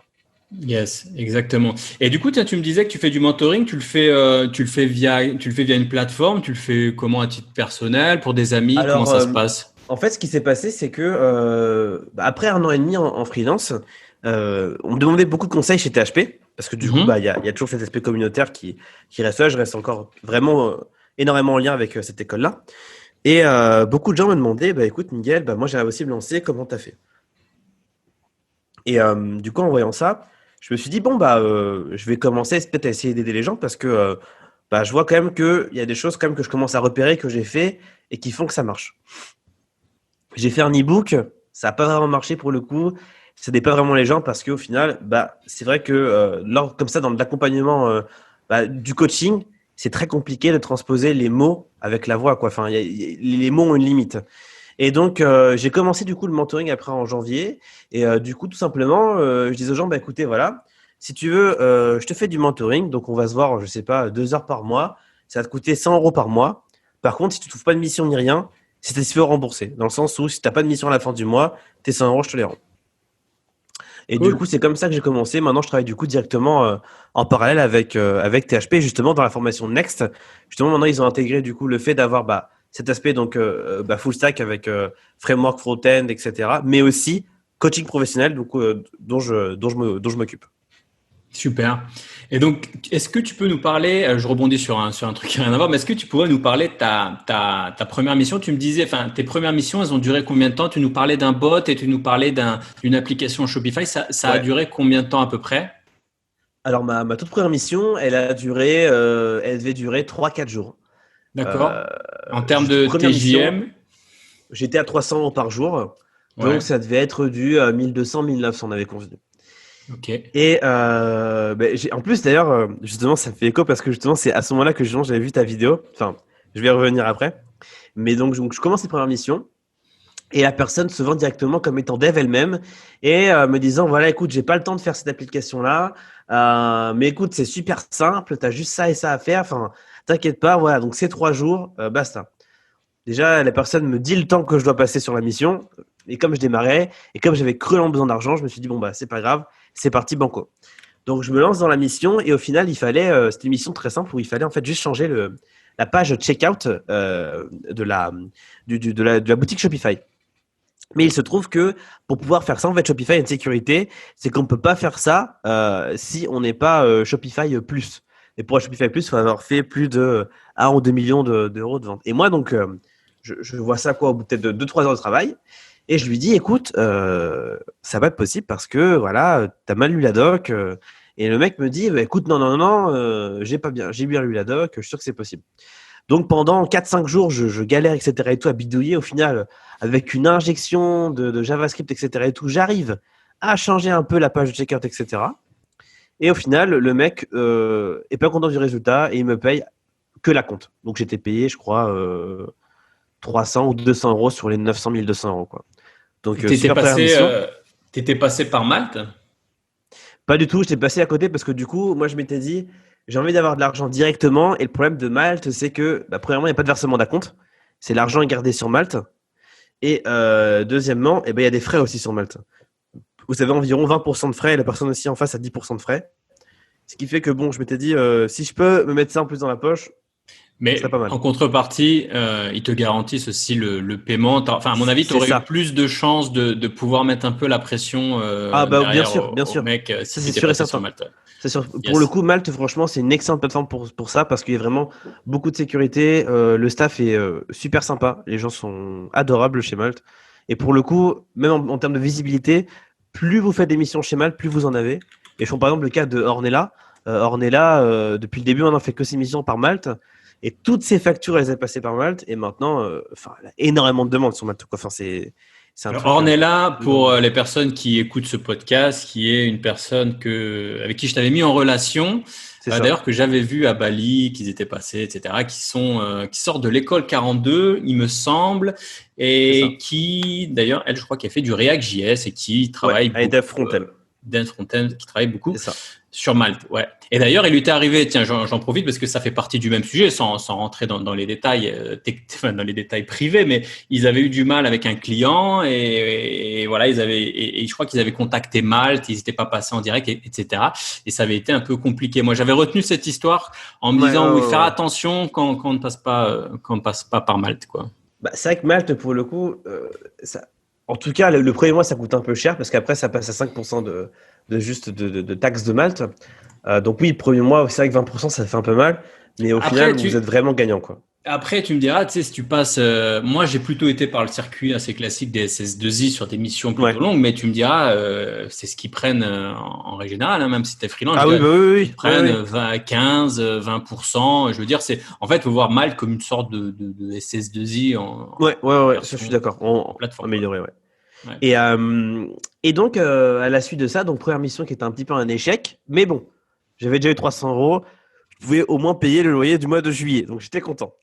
Yes, exactement. Et du coup, tiens, tu me disais que tu fais du mentoring, tu le fais via une plateforme, tu le fais comment à titre personnel, pour des amis, comment Alors, ça se passe? en fait, ce qui s'est passé, c'est que après un an et demi en freelance, on me demandait beaucoup de conseils chez THP, parce que du coup, bah, Mhm. il y a toujours cet aspect communautaire qui reste là. Je reste encore vraiment énormément en lien avec cette école-là. Et beaucoup de gens me demandaient, bah, écoute, Miguel, bah, moi j'aimerais aussi me lancer, comment t'as fait? Et du coup, en voyant ça, je me suis dit, bon, bah, je vais commencer peut-être à essayer d'aider les gens, parce que bah, je vois quand même qu'il y a des choses quand même que je commence à repérer, que j'ai fait, et qui font que ça marche. J'ai fait un e-book, ça n'a pas vraiment marché pour le coup. Ça n'aide pas vraiment les gens parce qu'au final, bah, c'est vrai que comme ça, dans l'accompagnement bah, du coaching, c'est très compliqué de transposer les mots avec la voix, quoi. Enfin, les mots ont une limite. Et donc, j'ai commencé du coup le mentoring après en janvier. Et du coup, tout simplement, je disais aux gens, bah, écoutez, voilà, si tu veux, je te fais du mentoring. Donc, on va se voir, je sais pas, 2 heures par mois. Ça va te coûter 100 euros par mois. Par contre, si tu ne trouves pas de mission ni rien, c'est satisfait ou remboursé. Dans le sens où si tu n'as pas de mission à la fin du mois, tes 100 euros, je te les rends. Et du Cool. coup, c'est comme ça que j'ai commencé. Maintenant, je travaille du coup directement en parallèle avec THP, justement dans la formation Next. Justement, maintenant, ils ont intégré du coup le fait d'avoir bah, cet aspect donc bah, full stack avec framework front-end, etc. Mais aussi coaching professionnel, donc, dont je m'occupe. Super. Et donc, est-ce que tu peux nous parler, je rebondis sur un truc qui n'a rien à voir, mais est-ce que tu pourrais nous parler de ta première mission? Tu me disais, enfin, tes premières missions, elles ont duré combien de temps? Tu nous parlais d'un bot et tu nous parlais d'une application Shopify. Ça a Ouais. duré combien de temps à peu près? Alors, ma toute première mission, elle devait durer 3 4 jours. Euh, D'accord. En termes Juste de première mission, TJM? j'étais à 300 euros par jour. Donc, Ouais. ça devait être du 1200, 1900, on avait convenu. Ok. Et en plus, d'ailleurs, justement, ça me fait écho parce que justement, c'est à ce moment-là que j'avais vu ta vidéo. Enfin, je vais y revenir après. Mais donc je commence les premières missions et la personne se vend directement comme étant dev elle-même et me disant, voilà, écoute, j'ai pas le temps de faire cette application-là, mais écoute, c'est super simple, tu as juste ça et ça à faire. Enfin, t'inquiète pas, voilà, donc c'est 3 jours, basta. Déjà, la personne me dit le temps que je dois passer sur la mission. Et comme je démarrais, et comme j'avais cruellement besoin d'argent, je me suis dit, bon, bah, c'est pas grave, c'est parti, banco. Donc, je me lance dans la mission, et au final, c'était une mission très simple où il fallait en fait juste changer la page checkout de la boutique Shopify. Mais il se trouve que pour pouvoir faire ça, en fait, Shopify a une sécurité, c'est qu'on ne peut pas faire ça si on n'est pas Shopify Plus. Et pour Shopify Plus, il faut avoir fait plus de 1 ou 2 millions d'euros de vente. Et moi, donc, je vois ça quoi, au bout peut-être de 2 3 heures de travail. Et je lui dis, écoute, ça va être possible parce que voilà, tu as mal lu la doc. Et le mec me dit, bah, écoute, non, non, non, j'ai bien lu la doc, je suis sûr que c'est possible. Donc pendant 4 5 jours, je galère, etc. et tout, à bidouiller. Au final, avec une injection de JavaScript, etc. et tout, j'arrive à changer un peu la page de checkout, etc. Et au final, le mec est pas content du résultat et il me paye que la compte. Donc j'étais payé, je crois, 300 ou 200 euros sur les 900 1200 euros, quoi. Donc T'étais super première passé, mission. euh, t'étais passé par Malte? Pas du tout, j'étais passé à côté parce que du coup, moi je m'étais dit, j'ai envie d'avoir de l'argent directement. Et le problème de Malte, c'est que, bah, premièrement, il n'y a pas de versement d'acompte. C'est l'argent est gardé sur Malte. Et deuxièmement, eh ben, il y a des frais aussi sur Malte. Vous avez environ 20% de frais et la personne aussi en face a 10% de frais. Ce qui fait que bon, je m'étais dit, si je peux me mettre ça en plus dans la poche, ce serait pas Mais mal. en contrepartie, ils te garantissent aussi le paiement. Enfin, à mon avis, tu C'est aurais eu ça. plus de chances de pouvoir mettre un peu la pression Ah bah bien derrière sûr, bien au sûr. mec Ça si tu c'est étais sûr et passé sur certain. Malte. C'est sûr. Pour le Yes. coup, Malte, franchement, c'est une excellente plateforme pour ça parce qu'il y a vraiment beaucoup de sécurité. Le staff est super sympa. Les gens sont adorables chez Malte. Et pour le coup, même en termes de visibilité, plus vous faites des missions chez Malte, plus vous en avez. Et je prends par exemple le cas de Ornella. Ornella, depuis le début, on n'en fait que ses missions par Malte. Et toutes ses factures, elles sont passées par Malte. Et maintenant, enfin, elle a énormément de demandes sur Malte, quoi. Enfin, C'est un Alors, truc. Ornella, pour les personnes qui écoutent ce podcast, qui est une personne avec qui je t'avais mis en relation, C'est ça. d'ailleurs que j'avais vu à Bali, qu'ils étaient passés, etc., qui sortent de l'école 42, il me semble, C'est ça. et qui, d'ailleurs, elle, je crois, qui a fait du React.js et qui Ouais, travaille avec Dev beaucoup, Frontend. Dan Fronten, qui travaille beaucoup C'est ça. sur Malte. Ouais. Et d'ailleurs, il lui était arrivé, tiens, j'en profite parce que ça fait partie du même sujet, sans rentrer dans les détails, dans les détails privés, mais ils avaient eu du mal avec un client et voilà, et je crois qu'ils avaient contacté Malte, ils n'étaient pas passés en direct, etc. Et ça avait été un peu compliqué. Moi, j'avais retenu cette histoire en me Ouais, disant, oui, faire ouais. attention quand on ne passe pas, quand on passe pas par Malte, quoi. Bah, c'est vrai que Malte, pour le coup, en tout cas, le premier mois, ça coûte un peu cher parce qu'après, ça passe à 5% de taxes de Malte. Donc oui, le premier mois, c'est vrai que 20%, ça fait un peu mal. Mais au Après, final, vous êtes vraiment gagnant, quoi. Après, tu me diras, tu sais, si tu passes, moi j'ai plutôt été par le circuit assez classique des SS2I sur des missions plutôt Ouais. longues, mais tu me diras, c'est ce qu'ils prennent en règle générale, hein, même si tu es freelance, je Ah oui, dirais, bah oui, ils oui, oui, prennent oui. 20, 15, 20%. Je veux dire, en fait, il faut voir Malte comme une sorte de SS2I Ouais, ouais, en ouais, ça, je version suis d'accord. plateforme, quoi. Amélioré, ouais. Ouais. Et, euh, et donc, à la suite de ça, donc première mission qui était un petit peu un échec, mais bon, j'avais déjà eu 300 euros, je pouvais au moins payer le loyer du mois de juillet, donc j'étais content.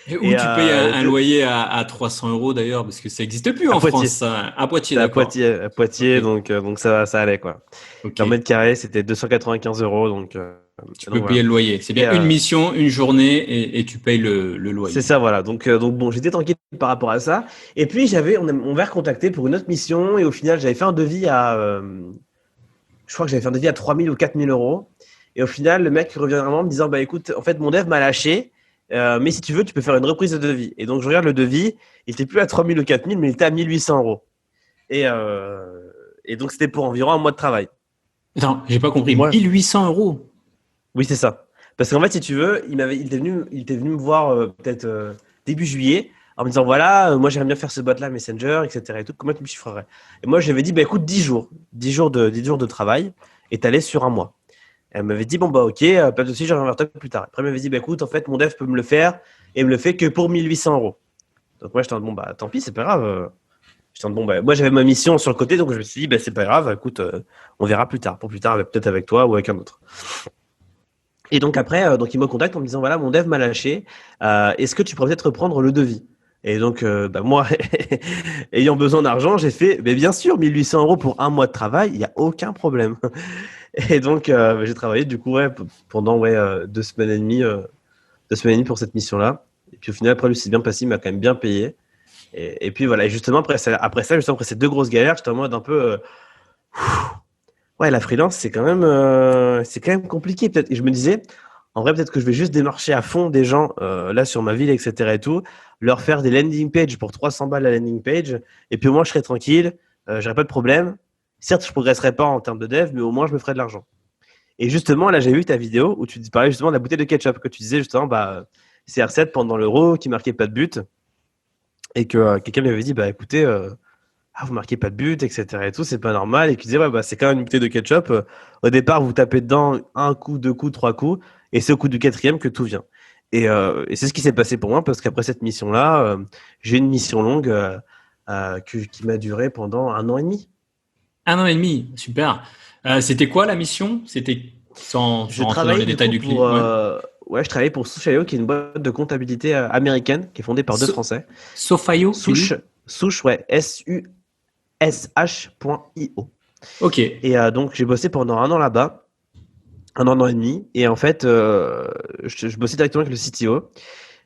Et où Et tu payes un loyer à 300 euros d'ailleurs, parce que ça n'existe plus à en France, Poitiers, ça. À Poitiers, c'était d'accord. À Poitiers, Ok, donc ça allait quoi. ok. Et en mètre carré, c'était 295 euros, Tu donc peux payer voilà. le loyer. C'est Et bien une mission, une journée, et tu payes le c'est loyer. ça, voilà. Donc bon, j'étais tranquille par rapport à ça. Et puis on m'a recontacté pour une autre mission, et au final, j'avais fait un devis je crois que j'avais fait un devis à 3000 ou 4000 euros. Et au final, le mec revient vers moi en me disant, bah écoute, en fait, mon dev m'a lâché, mais si tu veux, tu peux faire une reprise de devis. Et donc, je regarde le devis, il était plus à 3000 ou 4000, mais il était à 1800 euros. Et, euh, et donc, c'était pour environ un mois de travail. Attends, j'ai pas Et compris. moi, 1800 euros. oui, c'est ça. Parce qu'en fait, si tu veux, il était venu me voir peut-être début juillet en me disant, voilà, moi, j'aimerais bien faire ce bot-là, Messenger, etc. Et tout, comment tu me chiffrerais? Et moi, je lui avais dit, bah écoute, 10 jours, 10 jours de travail, et t'allais sur un mois. Elle m'avait dit, bon, bah, ok, pas de souci, je reviens vers toi plus tard. Après, elle m'avait dit, bah, écoute, en fait, mon dev peut me le faire et il me le fait que pour 1800 euros. Donc, moi, j'étais en mode, bon, bah, tant pis, c'est pas grave. J'étais en mode, bon, bah, moi, j'avais ma mission sur le côté, donc je me suis dit, bah, c'est pas grave, écoute, on verra plus tard. Pour plus tard, peut-être avec toi ou avec un autre. Et donc, après, donc, il me contacte en me disant, voilà, mon dev m'a lâché. Est-ce que tu pourrais peut-être reprendre le devis? Et donc, bah, moi, ayant besoin d'argent, j'ai fait, mais bien sûr, 1800 euros pour un mois de travail, il n'y a aucun problème. Et donc, j'ai travaillé du coup ouais, pendant 2 semaines et demie, 2 semaines et demie pour cette mission-là. Et puis au final, après, lui, c'est bien passé, il m'a quand même bien payé. Et puis voilà, et justement, justement, après ces deux grosses galères, j'étais en mode un peu, ouais, la freelance, c'est quand même compliqué peut-être. Et je me disais, en vrai, peut-être que je vais juste démarcher à fond des gens là sur ma ville, etc. et tout, leur faire des landing pages pour 300 balles la landing page, et puis au moins je serai tranquille, j'aurai pas de problème. Certes, je progresserai pas en termes de dev, mais au moins je me ferai de l'argent. Et justement, là, j'ai vu ta vidéo où tu parlais justement de la bouteille de ketchup, que tu disais justement, bah, CR7 pendant l'Euro qui marquait pas de but, et que quelqu'un m'avait dit, bah écoutez, vous marquez pas de but, etc. et tout, c'est pas normal, et qui disait, ouais, bah c'est quand même une bouteille de ketchup. Au départ, vous tapez dedans un coup, deux coups, trois coups, et c'est au coup du quatrième que tout vient. Et c'est ce qui s'est passé pour moi, parce qu'après cette mission-là, j'ai une mission longue qui m'a duré pendant 1 an et demi. Un an et demi, super. C'était quoi la mission? C'était sans Je rentrer dans travaillais les du détails coup du client. Ouais. je travaillais pour Souchaio, qui est une boîte de comptabilité américaine, qui est fondée par deux So- Français. Sofayo, tu Souche, dis? Souche, ouais, SUSH.io. Ok. Et donc, j'ai bossé pendant 1 an là-bas, un an et demi. Et en fait, je bossais directement avec le CTO.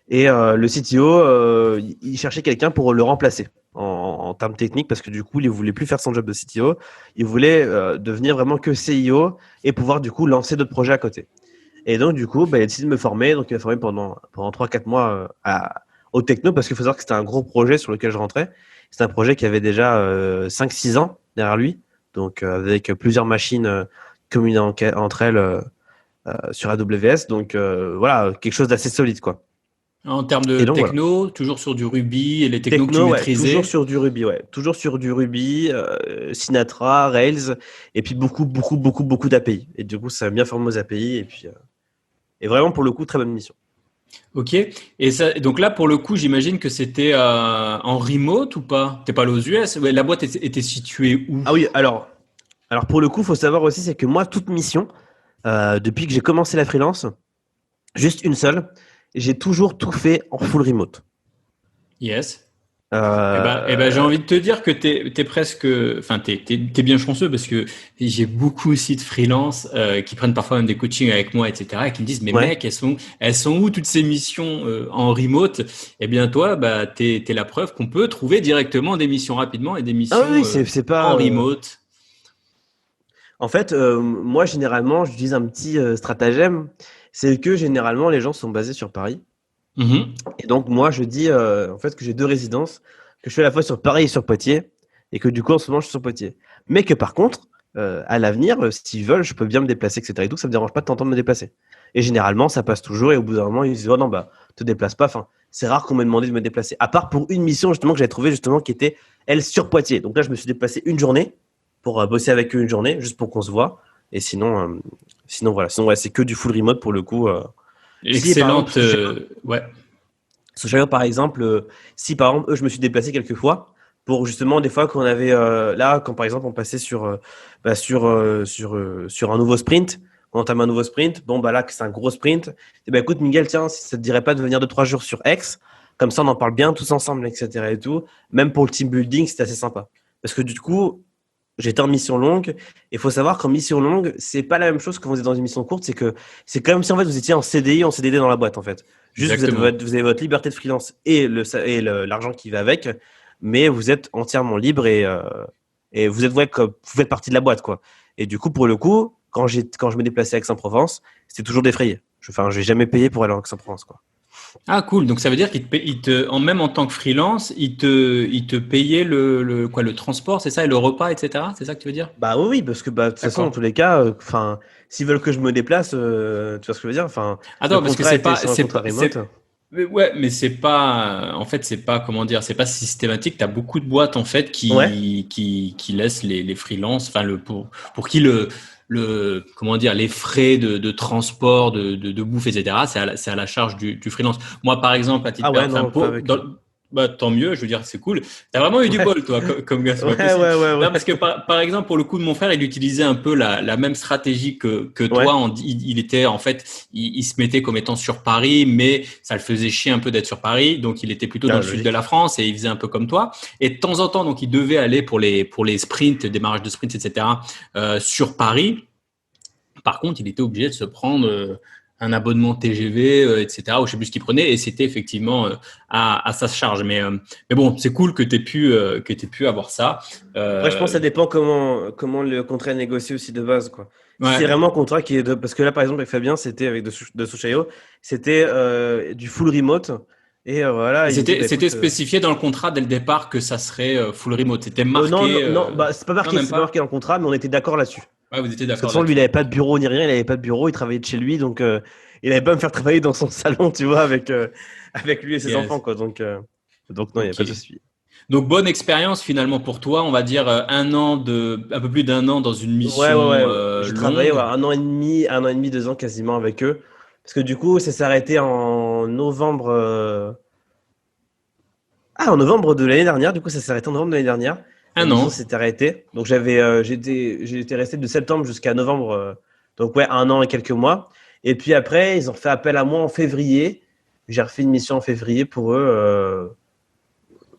Et le CTO, il cherchait quelqu'un pour le remplacer en termes techniques, parce que du coup, il ne voulait plus faire son job de CTO. Il voulait devenir vraiment que CIO et pouvoir du coup lancer d'autres projets à côté. Et donc, du coup, bah, il a décidé de me former. Donc, il m'a formé pendant 3-4 mois au techno, parce qu'il faut savoir que c'était un gros projet sur lequel je rentrais. C'était un projet qui avait déjà 5-6 ans derrière lui, donc avec plusieurs machines communes entre elles sur AWS. Donc, voilà, quelque chose d'assez solide, quoi. En termes de Et donc, voilà. techno, toujours sur du Ruby et les technos que tu Techno, ouais, toujours maîtrisais. sur du Ruby, ouais. Toujours sur du Ruby, Sinatra, Rails, et puis beaucoup, beaucoup, beaucoup, beaucoup d'API. Et du coup, ça a bien formé aux API, et puis, et vraiment, pour le coup, très bonne mission. Ok. Et ça, donc là, pour le coup, j'imagine que c'était en remote ou pas? T'es pas allé aux US? Ouais, la boîte était située où? Ah oui, alors pour le coup, faut savoir aussi, c'est que moi, toute mission, depuis que j'ai commencé la freelance, juste une seule, j'ai toujours tout fait en full remote. Yes. Eh ben, j'ai Euh, envie de te dire que t'es presque, enfin, t'es bien chanceux parce que j'ai beaucoup aussi de freelance qui prennent parfois même des coachings avec moi, etc., et qui me disent, mais ouais. mec, elles sont où toutes ces missions en remote? Eh bien, toi, bah, t'es la preuve qu'on peut trouver directement des missions rapidement et des Ah oui, missions oui, c'est en pas. remote. En fait, moi, généralement, j'utilise un petit stratagème. C'est que généralement, les gens sont basés sur Paris. Mhm. Et donc, moi, je dis en fait que j'ai deux résidences, que je suis à la fois sur Paris et sur Poitiers, et que du coup, en ce moment, je suis sur Poitiers. Mais que par contre, à l'avenir, s'ils veulent, je peux bien me déplacer, etc. Et tout, ça me dérange pas de t'entendre me déplacer. Et généralement, ça passe toujours, et au bout d'un moment, ils disent, oh non, bah, te déplace pas. Enfin, c'est rare qu'on m'ait demandé de me déplacer. À part pour une mission, justement, que j'avais trouvée, justement, qui était, elle, sur Poitiers. Donc là, je me suis déplacé une journée pour bosser avec eux une journée, juste pour qu'on se voit. Et sinon voilà. Sinon, ouais, c'est que du full remote pour le coup. Si, par exemple, Excellente, ouais. Sochaux, par exemple, si par exemple, eux, je me suis déplacé quelques fois pour justement des fois qu'on avait là, quand par exemple on passait sur un nouveau sprint, quand on entame un nouveau sprint, bon bah là que c'est un gros sprint, et ben écoute Miguel, tiens, si ça te dirait pas de venir 2 3 jours sur X, comme ça on en parle bien tous ensemble, etc. et tout. Même pour le team building, c'était assez sympa parce que du coup j'étais en mission longue. Il faut savoir qu'en mission longue, c'est pas la même chose que vous êtes dans une mission courte. C'est que c'est comme si en fait vous étiez en CDI, en CDD dans la boîte en fait. Juste Exactement. vous avez votre liberté de freelance et l'argent qui va avec, mais vous êtes entièrement libre et vous êtes ouais, comme, vous faites partie de la boîte quoi. Et du coup pour le coup, quand je me déplaçais à Aix-en-Provence, c'était toujours défrayé. Enfin, je vais jamais payé pour aller en Aix-en-Provence quoi. Ah, cool. Donc, ça veut dire même en tant que freelance, il te payait le transport, c'est ça, et le repas, etc. C'est ça que tu veux dire? Bah oui, oui, parce que bah, de toute façon, dans D'accord. tous les cas, enfin, s'ils veulent que je me déplace, tu vois ce que je veux dire? Enfin, le Attends, parce que contrat c'est était pas, sur un contrat remote. mais ouais, mais c'est pas, en fait, c'est pas, comment dire, c'est pas systématique. T'as beaucoup de boîtes, en fait, Ouais. qui laissent les freelances, enfin, pour qui comment dire, les frais de transport, de bouffe, etc., c'est à la charge du freelance. Moi, par exemple, à titre, Ah ouais, enfin, non, pas avec eux. bah, tant mieux, je veux dire, c'est cool. T'as vraiment eu du Ouais, bol, toi, comme gars, c'est pas ouais, possible. ouais, ouais, Non, ouais. parce que par exemple, pour le coup de mon frère, il utilisait un peu la même stratégie que toi. Ouais. Il était, en fait, il se mettait comme étant sur Paris, mais ça le faisait chier un peu d'être sur Paris. Donc, il était plutôt dans Ah, le sud de la logique. France et il faisait un peu comme toi. Et de temps en temps, donc, il devait aller pour les sprints, démarrage de sprints, etc., sur Paris. Par contre, il était obligé de se prendre un abonnement TGV, etc., ou je sais plus ce qu'il prenait, et c'était effectivement à sa charge. Mais bon, c'est cool que tu aies pu avoir ça. Après, je pense que ça Euh, dépend comment le contrat est négocié aussi de base, quoi. Si c'est ouais. vraiment un contrat qui est de... Parce que là, par exemple, avec Fabien, c'était avec de Souchayo, c'était du full remote. Et voilà, il me dit, C'était, bah c'était écoute, spécifié dans le contrat dès le départ que ça serait full remote. C'était non, non, marqué. non, bah, Non, même c'est pas marqué pas. dans le contrat, mais on était d'accord là-dessus. Ouais, vous étiez Parce que de d'accord toute façon, lui, il avait là-dessus. pas de bureau ni rien, il avait pas de bureau, il travaillait de chez lui, donc il avait pas à me faire travailler dans son salon, tu vois, avec lui et ses enfants, Yes. quoi. Donc non, il n'y a Ok. pas de souci. Donc bonne expérience finalement pour toi. On va dire un peu plus d'un an dans une Ouais, mission ouais, ouais. J'ai travaillé ouais, longue. 1 an et demi, 2 ans quasiment avec eux. Parce que du coup, ça s'est arrêté en novembre. Ah, en novembre de l'année dernière. Du coup, ça s'est arrêté en novembre de l'année dernière. La Un mission an. s'est arrêtée. Donc j'étais resté de septembre jusqu'à novembre. Donc ouais, 1 an et quelques mois. Et puis après, ils ont fait appel à moi en février. J'ai refait une mission en février pour eux.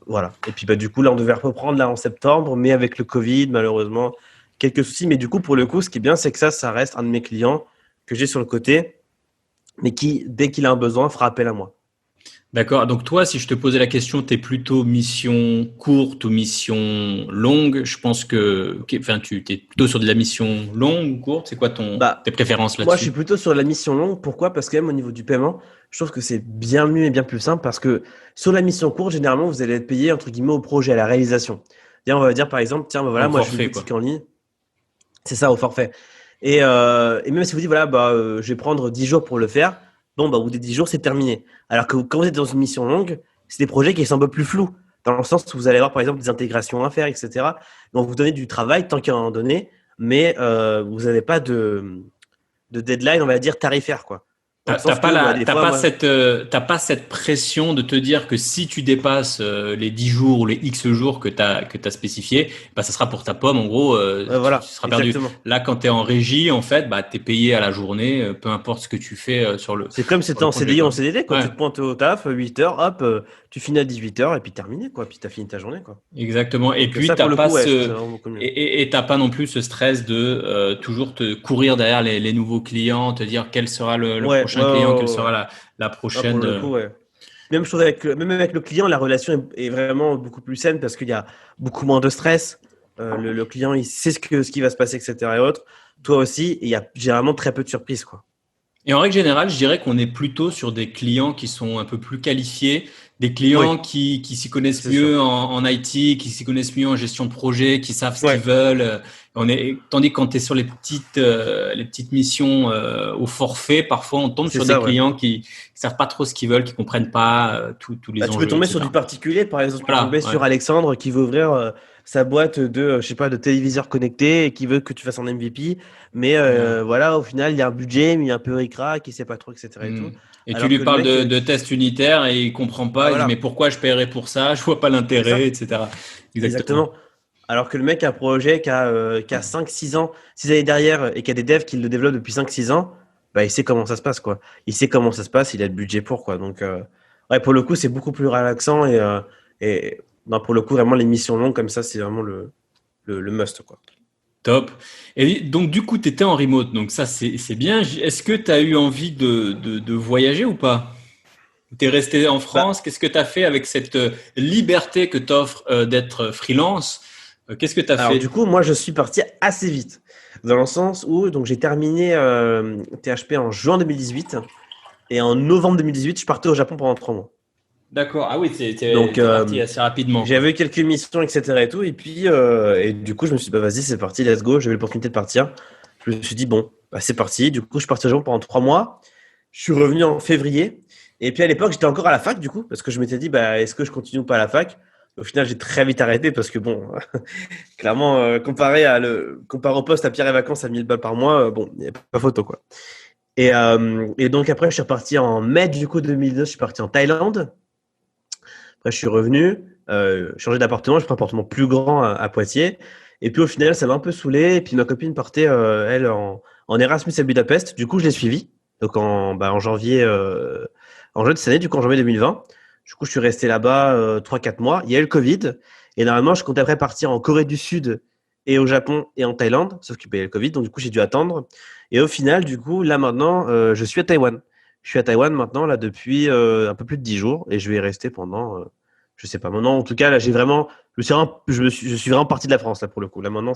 Voilà. Et puis bah, du coup, là, on devait reprendre là en septembre, mais avec le Covid, malheureusement, quelques soucis. Mais du coup, pour le coup, ce qui est bien, c'est que ça reste un de mes clients que j'ai sur le côté, mais qui, dès qu'il a un besoin, fera appel à moi. D'accord. Donc toi, si je te posais la question, tu es plutôt mission courte ou mission longue? Je pense enfin, tu es plutôt sur de la mission longue ou courte? C'est quoi tes Bah, préférences moi, je suis là-dessus? plutôt sur la mission longue. Pourquoi? Parce que même au niveau du paiement, je trouve que c'est bien mieux et bien plus simple parce que sur la mission courte, généralement, vous allez être payé entre guillemets au projet, à la réalisation. Bien, on va dire par exemple, tiens, bah, voilà, Au moi, j'ai une forfait, quoi. boutique en ligne. C'est ça, au forfait. Et même si vous dites, voilà, bah, je vais prendre 10 jours pour le faire, bon, bah, au bout des 10 jours, c'est terminé. Alors que quand vous êtes dans une mission longue, c'est des projets qui sont un peu plus flous, dans le sens où vous allez avoir, par exemple, des intégrations à faire, etc. Donc, vous donnez du travail tant qu'il y en a en donné, mais vous n'avez pas de deadline, on va dire, tarifaire, quoi. Dans le sens que des fois, moi, t'as pas cette pression de te dire que si tu dépasses les 10 jours ou les X jours que t'as spécifié, bah, ça sera pour ta pomme, en gros, tu voilà, seras perdu. exactement. Là, quand tu es en régie, en fait, bah, tu es payé à la journée, peu importe ce que tu fais C'est comme si sur t'étais le en projet, CDI en quoi. CDD, quoi. Ouais. Tu te pointes au taf, 8 heures, hop, tu finis à 18 heures et puis terminé, quoi. Puis t'as fini ta journée, quoi. Exactement. Et Donc puis, ça, t'as pour le pas coup, ouais, je trouve ce, ça vraiment beaucoup mieux. et t'as pas non plus ce stress de toujours te courir derrière les nouveaux clients, te dire quel sera le Ouais, ouais, prochain client, quelle ouais, ouais, sera ouais. la Ah, pour prochaine. le coup, ouais. Même chose même avec le client, la relation est vraiment beaucoup plus saine parce qu'il y a beaucoup moins de stress. Le client, il sait ce qui va se passer, etc. et autres. Toi aussi, et il y a généralement très peu de surprises, quoi. Et en règle générale, je dirais qu'on est plutôt sur des clients qui sont un peu plus qualifiés, des Oui, clients qui s'y connaissent c'est sûr. mieux en IT, qui s'y connaissent mieux en gestion de projet, qui savent ce qu'ils Ouais, veulent. Tandis que quand tu es sur les petites missions au forfait, parfois on tombe c'est sur des ça, ouais. clients qui savent pas trop ce qu'ils veulent, qui comprennent pas tous Bah, les tu peux enjeux, tomber sur du etc. particulier, par exemple, tu peux Voilà, tomber ouais. sur Alexandre qui veut ouvrir sa boîte de, je sais pas, de téléviseurs connectés et qui veut que tu fasses un MVP. Mais Ouais. voilà, au final, il y a un budget, mais il y a un peu ric-rac, il sait pas trop, etc. et Hmm. tout. Et tu Alors lui que le parles mec, de tests unitaires et il comprend bah pas, il dit mais voilà, pourquoi je paierais pour ça? Je vois pas c'est l'intérêt, ça, etc. Exactement. exactement. Alors que le mec a un projet qui a 5-6 ans, 6 années derrière et qui a des devs qui le développent depuis 5-6 ans, bah il sait comment ça se passe, quoi. Il sait comment ça se passe, il a le budget pour, quoi. Donc, ouais, pour le coup, c'est beaucoup plus relaxant et non, pour le coup, vraiment, les missions longues comme ça, c'est vraiment le must, quoi. Top. Et donc, du coup, tu étais en remote. Donc, ça, c'est bien. Est-ce que tu as eu envie de voyager ou pas? Tu es resté en Bah, France. Qu'est-ce que tu as fait avec cette liberté que t'offre d'être freelance? Qu'est-ce que tu as alors, du fait? coup, moi, je suis parti assez vite, dans le sens où donc, j'ai terminé THP en juin 2018 et en novembre 2018, je partais au Japon pendant 3 mois. D'accord. Ah oui, Donc, t'es parti assez rapidement, quoi. j'avais eu quelques missions, etc. et tout. Et puis, et du coup, je me suis dit, bah, vas-y, c'est parti, let's go. J'avais l'opportunité de partir. Je me suis dit, bon, bah, c'est parti. Du coup, je suis parti au Japon pendant 3 mois. Je suis revenu en février. Et puis, à l'époque, j'étais encore à la fac, du coup, parce que je m'étais dit, bah, est-ce que je continue ou pas à la fac? Au final, j'ai très vite arrêté parce que, bon, clairement, comparé au poste à Pierre et Vacances à 1000 balles par mois, bon, il n'y a pas photo, quoi. Et donc, après, je suis reparti en mai, du coup, 2009, je suis parti en Thaïlande. Après, je suis revenu, changé d'appartement, j'ai pris un appartement plus grand à Poitiers. Et puis au final, ça m'a un peu saoulé. Et puis ma copine partait, elle, en Erasmus à Budapest. Du coup, je l'ai suivie. Donc en janvier, en juin de cette année, du coup en janvier 2020. Du coup, je suis resté là-bas 3-4 mois. Il y a eu le Covid. Et normalement, je comptais après partir en Corée du Sud et au Japon et en Thaïlande. Sauf qu'il y a eu le Covid. Donc du coup, j'ai dû attendre. Et au final, du coup, là maintenant, je suis à Taïwan. Je suis à Taïwan maintenant, là, depuis un peu plus de 10 jours. Et je vais y rester pendant je sais pas. Maintenant, en tout cas, là, j'ai vraiment, je suis vraiment parti de la France là pour le coup. Là maintenant,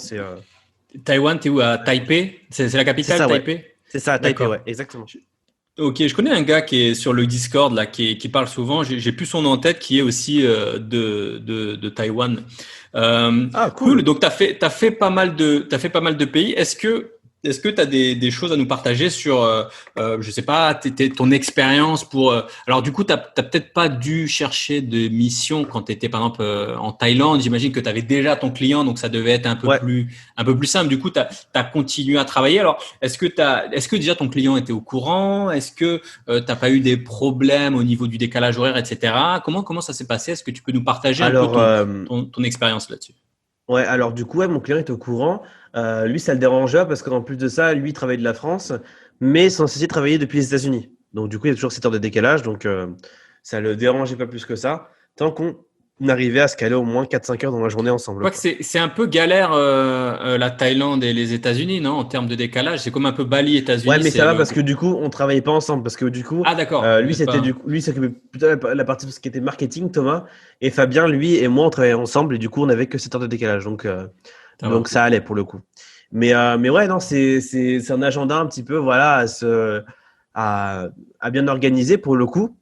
Taïwan, t'es où? À Taipei? C'est la c'est capitale, ça, ouais. Taipei? C'est ça, à Taipei, D'accord. ouais, exactement. Ok, je connais un gars qui est sur le Discord là, qui parle souvent. J'ai plus son nom en tête, qui est aussi de Taïwan. Ah, Cool. cool. Donc t'as fait pas mal de pays. Est-ce que t'as des choses à nous partager sur, je sais pas, ton expérience pour. Alors du coup, t'as peut-être pas dû chercher de mission quand t'étais par exemple en Thaïlande. J'imagine que t'avais déjà ton client, donc ça devait être Ouais. un peu plus simple. Du coup, t'as continué à travailler. Alors est-ce que déjà ton client était au courant? Est-ce que t'as pas eu des problèmes au niveau du décalage horaire, etc. Comment ça s'est passé? Est-ce que tu peux nous partager un peu Alors, ton expérience là-dessus? ouais, alors du coup, ouais, mon client est au courant. Lui, ça le dérangeait pas parce qu'en plus de ça, lui, il travaille de la France, mais son associé travaillait depuis les États-Unis. Donc du coup, il y a toujours 7 heures de décalage, donc ça le dérangeait pas plus que ça. Tant qu'on arrivait à se caler au moins 4-5 heures dans la journée Je ensemble, crois que quoi. c'est un peu galère la Thaïlande et les États-Unis, non, en termes de décalage. C'est comme un peu Bali, Ouais, États-Unis, mais c'est ça va le. parce que du coup, on travaillait pas ensemble. Parce que du coup, Ah d'accord, vous lui, êtes pas. lui, s'occupait plutôt de la partie de ce qui était marketing, Thomas. Et Fabien, lui et moi, on travaillait ensemble. Et du coup, on avait que 7 heures de décalage. Ça va. Donc ça allait pour le coup. Mais ouais, non, c'est un agenda un petit peu, voilà, à, à bien organiser pour le coup.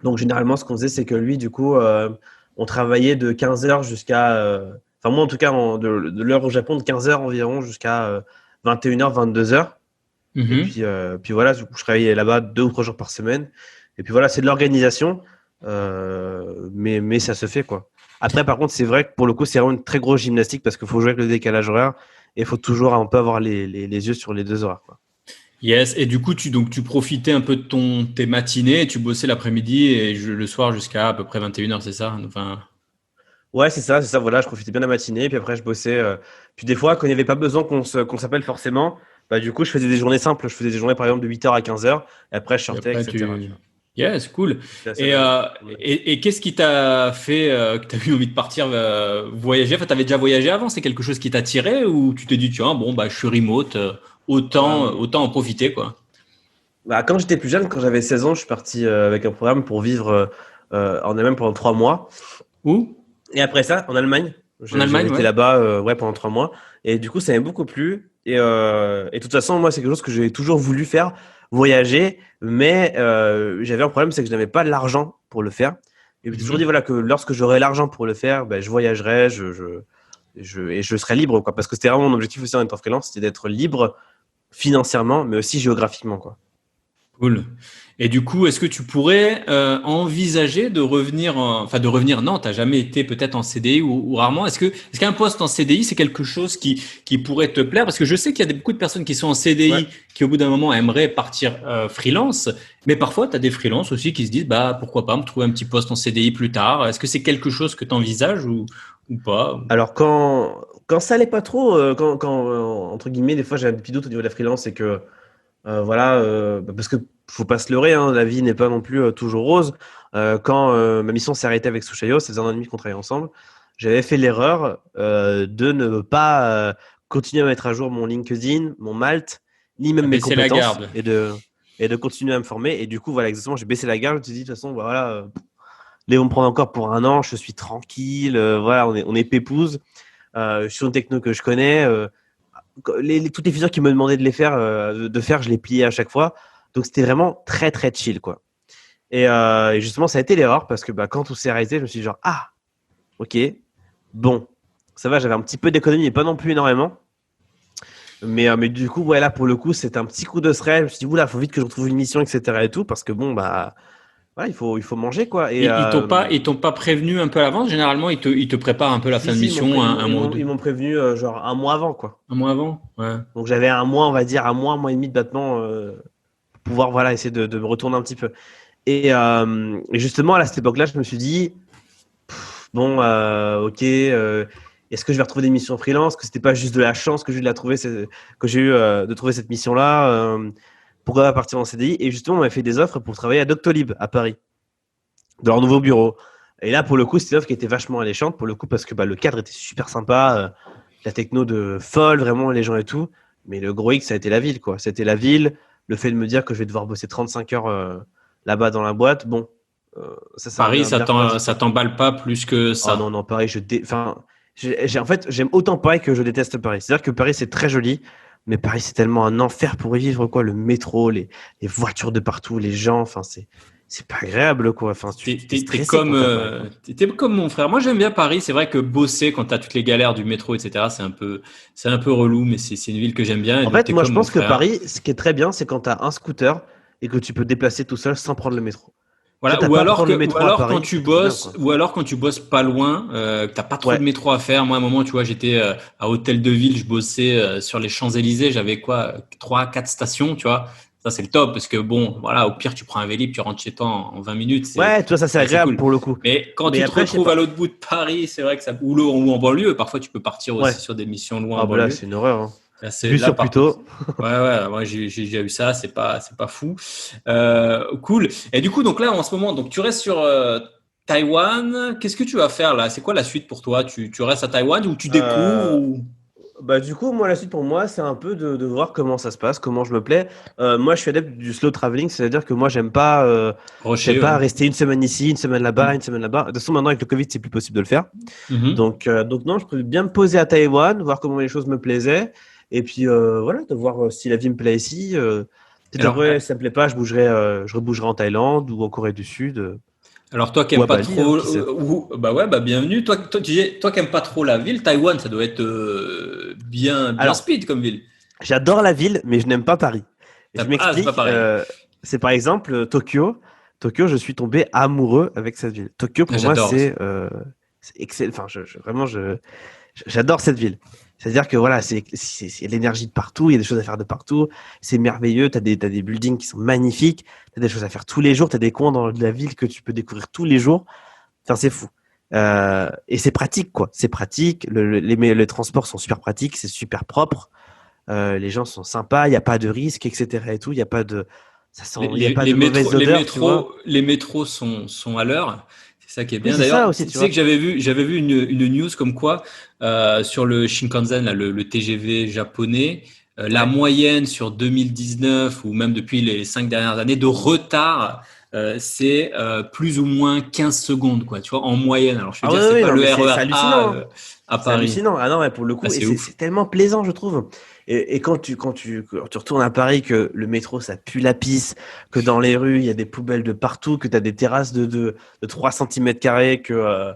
Donc généralement, ce qu'on faisait, c'est que lui, du coup, on travaillait de 15 heures jusqu'à. Enfin, moi, en tout cas, de l'heure au Japon, de 15 heures environ jusqu'à 21 heures, 22 heures. Et Mhm. puis voilà, du coup, je travaillais là-bas 2 ou 3 jours par semaine. Et puis voilà, c'est de l'organisation, mais ça se fait quoi. Après, par contre, c'est vrai que pour le coup, c'est vraiment une très grosse gymnastique parce qu'il faut jouer avec le décalage horaire et il faut toujours un peu avoir les yeux sur les deux horaires, quoi. Yes, et du coup, tu profitais un peu de tes matinées, et tu bossais l'après-midi et le soir jusqu'à à peu près 21h, c'est ça? Enfin, Ouais, c'est ça, voilà, je profitais bien de la matinée, puis après je bossais. Puis des fois, quand il n'y avait pas besoin qu'on s'appelle forcément, bah du coup, je faisais des journées simples. Je faisais des journées par exemple de 8h à 15h, et après je et sortais, après, etc. Tu vois. Yes, cool. C'était assez Et, agréable. euh, et qu'est-ce qui t'a fait que tu as eu envie de partir voyager? Enfin, tu avais déjà voyagé avant, c'est quelque chose qui t'attirait ou tu t'es dit, tiens, bon, bah, je suis remote, Euh, autant en profiter, quoi. Bah, quand j'étais plus jeune, quand j'avais 16 ans, je suis parti avec un programme pour vivre en Allemagne pendant 3 mois. Où? Et après ça, en Allemagne, En j'avais Allemagne, été ouais. là-bas ouais, pendant 3 mois. Et du coup, ça m'a beaucoup plu. Et de toute façon, moi, c'est quelque chose que j'ai toujours voulu faire, voyager. Mais j'avais un problème, c'est que je n'avais pas l'argent pour le faire. Et je me suis toujours dit Mhm. voilà, que lorsque j'aurai l'argent pour le faire, ben, je voyagerai et je serai libre. Quoi. Parce que c'était vraiment mon objectif aussi en étant freelance, c'était d'être libre financièrement, mais aussi géographiquement. Quoi. Cool. Et du coup, est-ce que tu pourrais envisager de revenir, enfin de revenir, non, tu n'as jamais été peut-être en CDI ou rarement. Est-ce qu'un poste en CDI, c'est quelque chose qui pourrait te plaire? Parce que je sais qu'il y a beaucoup de personnes qui sont en Ouais. CDI qui au bout d'un moment aimeraient partir freelance, mais parfois tu as des freelances aussi qui se disent, bah pourquoi pas me trouver un petit poste en CDI plus tard. Est-ce que c'est quelque chose que tu envisages ou pas? Alors quand ça allait pas trop, entre guillemets, des fois j'ai un petit doute au niveau de la freelance, c'est que voilà, parce que faut pas se leurrer, hein, la vie n'est pas non plus toujours rose. Quand ma mission s'est arrêtée avec Sushayo, c'est 1 an et demi qu'on travaillait ensemble, j'avais fait l'erreur de ne pas continuer à mettre à jour mon LinkedIn, mon Malte, ni même T'as mes baissé la compétences garde. et de continuer à me former. Et du coup, voilà, exactement, j'ai baissé la garde. Je me suis dit, de toute façon, voilà, les vont me prendre encore pour 1 an, je suis tranquille, voilà, on est pépouze. Je suis une techno que je connais. Toutes les features qu'ils me demandaient de les faire, de faire, je les pliais à chaque fois. Donc c'était vraiment très très chill quoi. Et justement, ça a été l'erreur parce que bah, quand tout s'est arrêté, je me suis dit genre ah ok bon ça va, j'avais un petit peu d'économie, mais pas non plus énormément. Mais du coup ouais là pour le coup c'était un petit coup de stress. Je me suis dit oula faut vite que je retrouve une mission etc et tout parce que bon bah voilà, il faut manger quoi. Ils t'ont pas prévenu un peu à l'avance? Généralement, ils te préparent un peu la Si fin de si mission, un mois ou deux. ils m'ont prévenu genre 1 mois avant quoi. Un mois avant? Ouais. Donc j'avais 1 mois on va dire 1 mois et demi de battement pour pouvoir voilà essayer de me retourner un petit peu. Et justement, à cette époque-là, je me suis dit, bon, ok, est-ce que je vais retrouver des missions freelance? Que c'était pas juste de la chance que j'ai eu de la trouver, que j'ai eu de trouver cette mission-là. Pourquoi pas partir en CDI? Et justement, on m'a fait des offres pour travailler à Doctolib à Paris, dans leur nouveau bureau. Et là, pour le coup, c'était une offre qui était vachement alléchante, pour le coup, parce que bah, le cadre était super sympa, la techno de folle, vraiment, les gens et tout. Mais le gros X, ça a été la ville, quoi. C'était la ville, le fait de me dire que je vais devoir bosser 35 heures là-bas dans la boîte, bon, ça Paris, m'a bien refroidi, ça quoi. t'emballe pas plus que Oh non, ça. non, Paris, enfin, en fait, j'aime autant Paris que je déteste Paris. C'est-à-dire que Paris, c'est très joli, mais Paris, c'est tellement un enfer pour y vivre, quoi. Le métro, les voitures de partout, les gens, enfin, c'est pas agréable, quoi. Enfin, tu t'es stressé quand t'es à Paris, quoi. T'es comme mon frère. Moi, j'aime bien Paris. C'est vrai que bosser quand t'as toutes les galères du métro, etc., c'est un peu relou, mais c'est une ville que j'aime bien. Et En donc, fait, t'es moi, comme je mon pense que frère. Paris, ce qui est très bien, c'est quand t'as un scooter et que tu peux te déplacer tout seul sans prendre le métro. Ça, Voilà. t'as pas à prendre le métro à Paris, c'est trop bien, quoi. Ou alors quand tu bosses pas loin, que t'as pas trop de Ouais. métro à faire. Moi, à un moment, tu vois, j'étais à Hôtel de Ville, je bossais sur les Champs-Élysées. J'avais quoi, 3, 4 stations, tu vois. Ça, c'est le top parce que bon, voilà, au pire, tu prends un Vélib, tu rentres chez toi en 20 minutes. Ouais, tu vois, ça, c'est C'est agréable cool. pour le coup. Mais quand Mais tu te après, je sais retrouves à pas. l'autre bout de Paris, c'est vrai que ça, ou en banlieue, parfois tu peux partir Ouais. aussi sur des missions loin en Ah, bah là, banlieue. c'est une horreur, hein. Vu Là, sur par contre, Puto. moi j'ai déjà eu ça, c'est pas fou. Cool. Et du coup, donc là, en ce moment, donc tu restes sur Taïwan. Qu'est-ce que tu vas faire là? C'est quoi la suite pour toi? Tu restes à Taïwan ou tu découvres Euh, ou Bah, du coup, moi, la suite pour moi, c'est un peu de voir comment ça se passe, comment je me plais. Moi, je suis adepte du slow traveling, c'est-à-dire que moi, j'aime Rocher, pas ouais. rester une semaine ici, une semaine là-bas, une Mm. semaine là-bas. De toute façon, maintenant, avec le Covid, c'est plus possible de le faire. Mhm. Donc non, je peux bien me poser à Taïwan, voir comment les choses me plaisaient. Et puis, voilà, de voir si la vie me plaît ici. Peut-être Alors, après, si ça me plaît pas, je rebougerai en Thaïlande ou en Corée du Sud alors toi qui ou aimes à pas Bali, hein, trop, qui sait. bah ouais, bah bienvenue. Toi qui aimes pas trop la ville, Taïwan, ça doit être bien Alors, speed comme ville. j'adore la ville, mais je n'aime pas Paris. Je C'est pas m'explique. pareil. C'est par exemple Tokyo. Tokyo, je suis tombé amoureux avec cette ville. Tokyo, Ah, pour moi, j'adore aussi. c'est excellent. Enfin, vraiment, J'adore cette ville. C'est-à-dire que voilà, c'est l'énergie de partout, il y a des choses à faire de partout, c'est merveilleux, t'as des buildings qui sont magnifiques, t'as des choses à faire tous les jours, t'as des coins dans la ville que tu peux découvrir tous les jours. Enfin, c'est fou. Et c'est pratique, quoi. C'est pratique. Les transports sont super pratiques, c'est super propre. Les gens sont sympas, il n'y a pas de risque, etc. Et tout, il n'y a pas de, il y a pas de mauvaise odeur, tu vois. Les métros sont à l'heure. C'est ça qui est Oui, bien. c'est ça D'ailleurs, aussi, tu tu sais vois. que j'avais vu une news comme quoi sur le Shinkansen, là, le TGV japonais, la Ouais. moyenne sur 2019 ou même depuis les 5 dernières années de retard, c'est plus ou moins 15 secondes, quoi. Tu vois, en moyenne. Alors, je veux Ah dire, oui, c'est oui, pas non, le mais c'est RER A hallucinant, hein. à C'est Paris. hallucinant. Ah non, ouais, pour le Ah, coup, et c'est ouf. c'est tellement plaisant, je trouve. Et quand tu retournes à Paris, que le métro, ça pue la pisse, que dans les rues, il y a des poubelles de partout, que tu as des terrasses de 3 centimètres carrés, que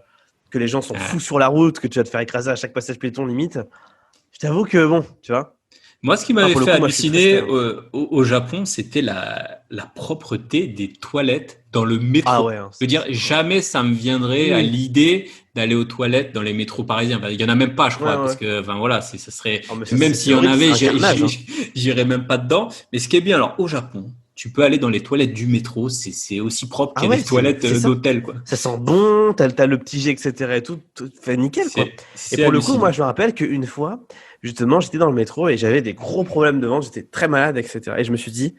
les gens sont Ah. fous sur la route, que tu vas te faire écraser à chaque passage piéton, limite. Je t'avoue que, bon, tu vois. Moi, ce qui Ah, m'avait pour le fait coup, moi, je suis très, très, halluciner hein. au Japon, c'était la propreté des toilettes dans le Ah métro. ouais, hein, Je veux dire, c'est incroyable. jamais ça me Oui, viendrait à oui. l'idée d'aller aux toilettes dans les métros parisiens. Enfin, il y en a même pas, je Ouais, crois, parce ouais. que, enfin voilà, ça serait, Oh, mais ça, même c'est s'il y en horrible, c'est avait, un carnage, hein. j'irais même pas dedans. Mais ce qui est bien, alors, au Japon, tu peux aller dans les toilettes du métro, c'est aussi propre Ah qu'il y a ouais, des toilettes c'est ça. d'hôtel, quoi. Ça sent bon, t'as le petit jet, etc. et tout fait nickel, quoi. Et C'est pour le coup, moi, hallucinant. je me rappelle qu'une fois, justement, j'étais dans le métro et j'avais des gros problèmes de ventre, j'étais très malade, etc. Et je me suis dit,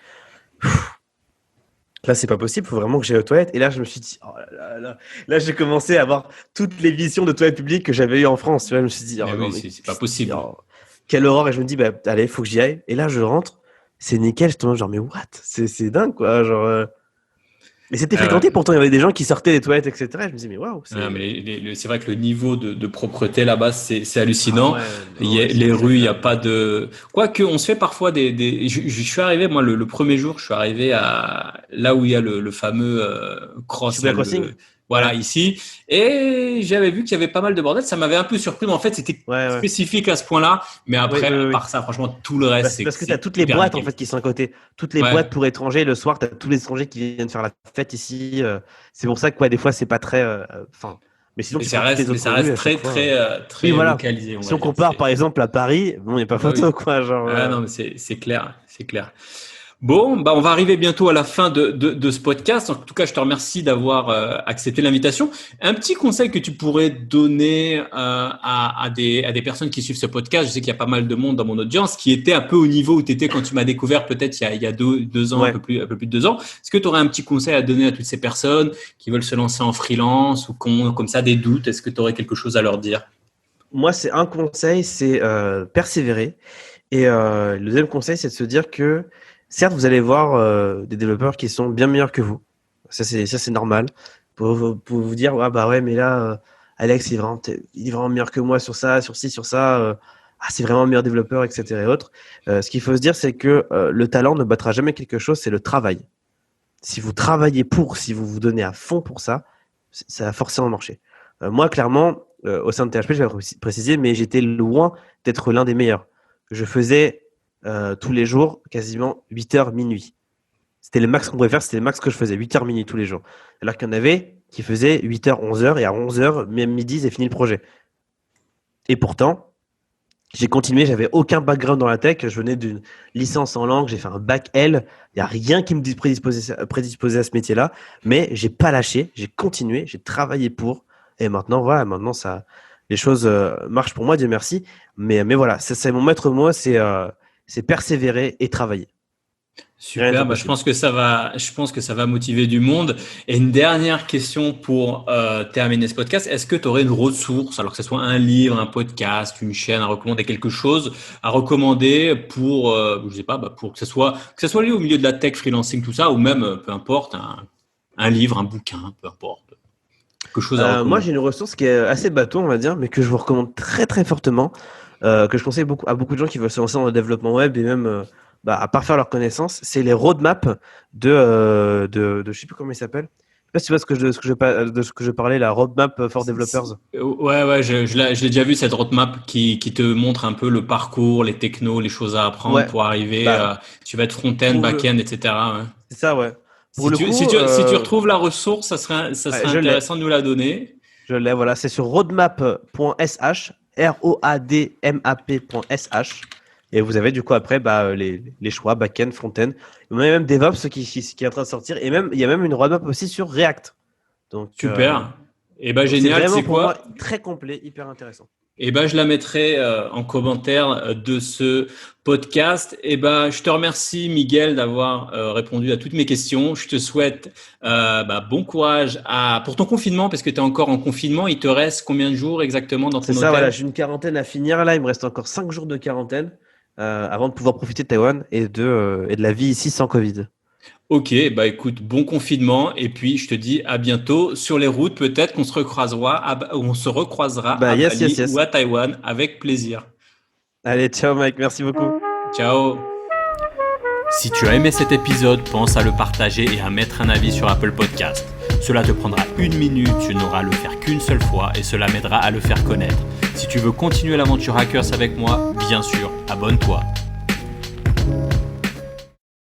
là, c'est pas possible, faut vraiment que j'aille aux toilettes. Et là, je me suis dit, oh là là là. Là, j'ai commencé à avoir toutes les visions de toilettes publiques que j'avais eues en France. Tu vois, je me suis dit, Mais oh non, oui, mais c'est pas possible. oh, quelle horreur. Et je me dis, bah, allez, faut que j'y aille. Et là, je rentre, c'est nickel. Je tombe genre, mais what? C'est dingue, quoi. Genre, et c'était Ah ouais. fréquenté, pourtant, il y avait des gens qui sortaient des toilettes, etc. Et je me disais, mais waouh, Ah, mais c'est. c'est vrai que le niveau de propreté là-bas, c'est Ah hallucinant. ouais, non, mais c'est Les rues, il n'y a exagéré. pas de... Quoique, on se fait parfois je suis arrivé, moi, le premier jour, je suis arrivé à là où il y a le fameux cross, Shibuya là, Crossing? voilà, Ouais, ici. Et j'avais vu qu'il y avait pas mal de bordel. Ça m'avait un peu surpris, mais en fait, c'était ouais, ouais. spécifique à ce point-là. Mais Oui, après, oui, à oui, oui. part ça, franchement, tout le Bah, reste, c'est parce que tu as c'est toutes les hyper boîtes en nickel. fait qui sont à côté. Toutes les Ouais. boîtes pour étrangers. Le soir, tu as tous les étrangers qui viennent faire la fête ici. C'est pour ça que ouais, des fois, c'est pas très. Enfin, mais sinon, tu prends toutes les Mais autres ça rues reste à chaque fois. Oui, très voilà. localisé, on Si va on dire. compare par exemple à Paris, bon, il n'y a pas Ah bah photo oui. quoi. Genre, Ah non, mais c'est clair, c'est clair. Bon, bah on va arriver bientôt à la fin de ce podcast. En tout cas, je te remercie d'avoir accepté l'invitation. Un petit conseil que tu pourrais donner à des personnes qui suivent ce podcast, je sais qu'il y a pas mal de monde dans mon audience qui était un peu au niveau où tu étais quand tu m'as découvert, peut-être il y a deux ans, ouais. un peu plus de 2 ans. Est-ce que tu aurais un petit conseil à donner à toutes ces personnes qui veulent se lancer en freelance ou qui ont comme ça des doutes? Est-ce que tu aurais quelque chose à leur dire? Moi, c'est un conseil, c'est persévérer. Et le deuxième conseil, c'est de se dire que certes, vous allez voir des développeurs qui sont bien meilleurs que vous. Ça, c'est normal. Pour vous dire, ah bah ouais, mais là, Alex, il est vraiment meilleur que moi sur ça, sur ci, sur ça. Ah, c'est vraiment un meilleur développeur, etc. et autres. Ce qu'il faut se dire, c'est que le talent ne battra jamais quelque chose, c'est le travail. Si vous travaillez pour, si vous vous donnez à fond pour ça, ça va forcément marcher. Moi, clairement, au sein de THP, je vais préciser, mais j'étais loin d'être l'un des meilleurs. Je faisais tous les jours quasiment 8 heures minuit. C'était le max qu'on pouvait faire, c'était le max que je faisais, 8 heures minuit tous les jours. Alors qu'il y en avait qui faisaient 8 heures, 11 heures, et à 11 heures, même midi, c'est fini le projet. Et pourtant, j'ai continué, j'avais aucun background dans la tech, je venais d'une licence en langue, j'ai fait un bac L, il n'y a rien qui me prédisposait à ce métier-là, mais j'ai pas lâché, j'ai continué, j'ai travaillé pour, et maintenant, voilà, maintenant ça, les choses marchent pour moi, Dieu merci, mais voilà, c'est mon maître mot, c'est persévérer et travailler. Rien n'est Super, bah, impossible. je pense que ça va motiver du monde. Et une dernière question pour terminer ce podcast. Est-ce que tu aurais une ressource, alors que ce soit un livre, un podcast, une chaîne, à recommander quelque chose, à recommander pour, je sais pas, bah, pour que ce soit lié au milieu de la tech, freelancing, tout ça, ou même, peu importe, un livre, un bouquin, peu importe, quelque chose à Moi, recommander. j'ai une ressource qui est assez bateau, on va dire, mais que je vous recommande très très fortement, que je conseille à beaucoup de gens qui veulent se lancer dans le développement web et même à parfaire leurs connaissances. C'est les roadmaps je sais plus comment il s'appelle. Je sais pas si tu vois de ce que je parlais, la roadmap for developers. Ouais, ouais, je l'ai déjà vu cette roadmap qui te montre un peu le parcours, les technos, les choses à apprendre Ouais, pour arriver. bah Tu vas être front-end, pour le, back-end, etc. Ouais. c'est ça, ouais. Pour le coup, Si tu retrouves la ressource, ça ouais, serait intéressant de nous la donner. je l'ai, voilà, c'est sur roadmap.sh, roadmap.sh. Et vous avez du coup après les choix back-end, front-end. On a même DevOps qui est en train de sortir. Et même il y a même une roadmap aussi sur React. Donc, Super. Et ben c'est génial, vraiment c'est pour quoi? moi très complet, hyper intéressant. Et ben je la mettrai en commentaire de ce podcast. Et ben je te remercie Miguel d'avoir répondu à toutes mes questions. Je te souhaite bon courage pour ton confinement parce que tu es encore en confinement. Il te reste combien de jours exactement dans ton C'est hôtel? ça, voilà, j'ai une quarantaine à finir là. Il me reste encore 5 jours de quarantaine avant de pouvoir profiter de Taïwan et de la vie ici sans Covid. Ok, bah écoute, bon confinement et puis je te dis à bientôt sur les routes. Peut-être qu'on se recroisera à Yes, yes, Bali yes. ou à Taïwan avec plaisir. Allez, ciao Mike, merci beaucoup. Ciao. Si tu as aimé cet épisode, pense à le partager et à mettre un avis sur Apple Podcast. Cela te prendra 1 minute, tu n'auras à le faire qu'une seule fois et cela m'aidera à le faire connaître. Si tu veux continuer l'aventure Hackers avec moi, bien sûr, abonne-toi.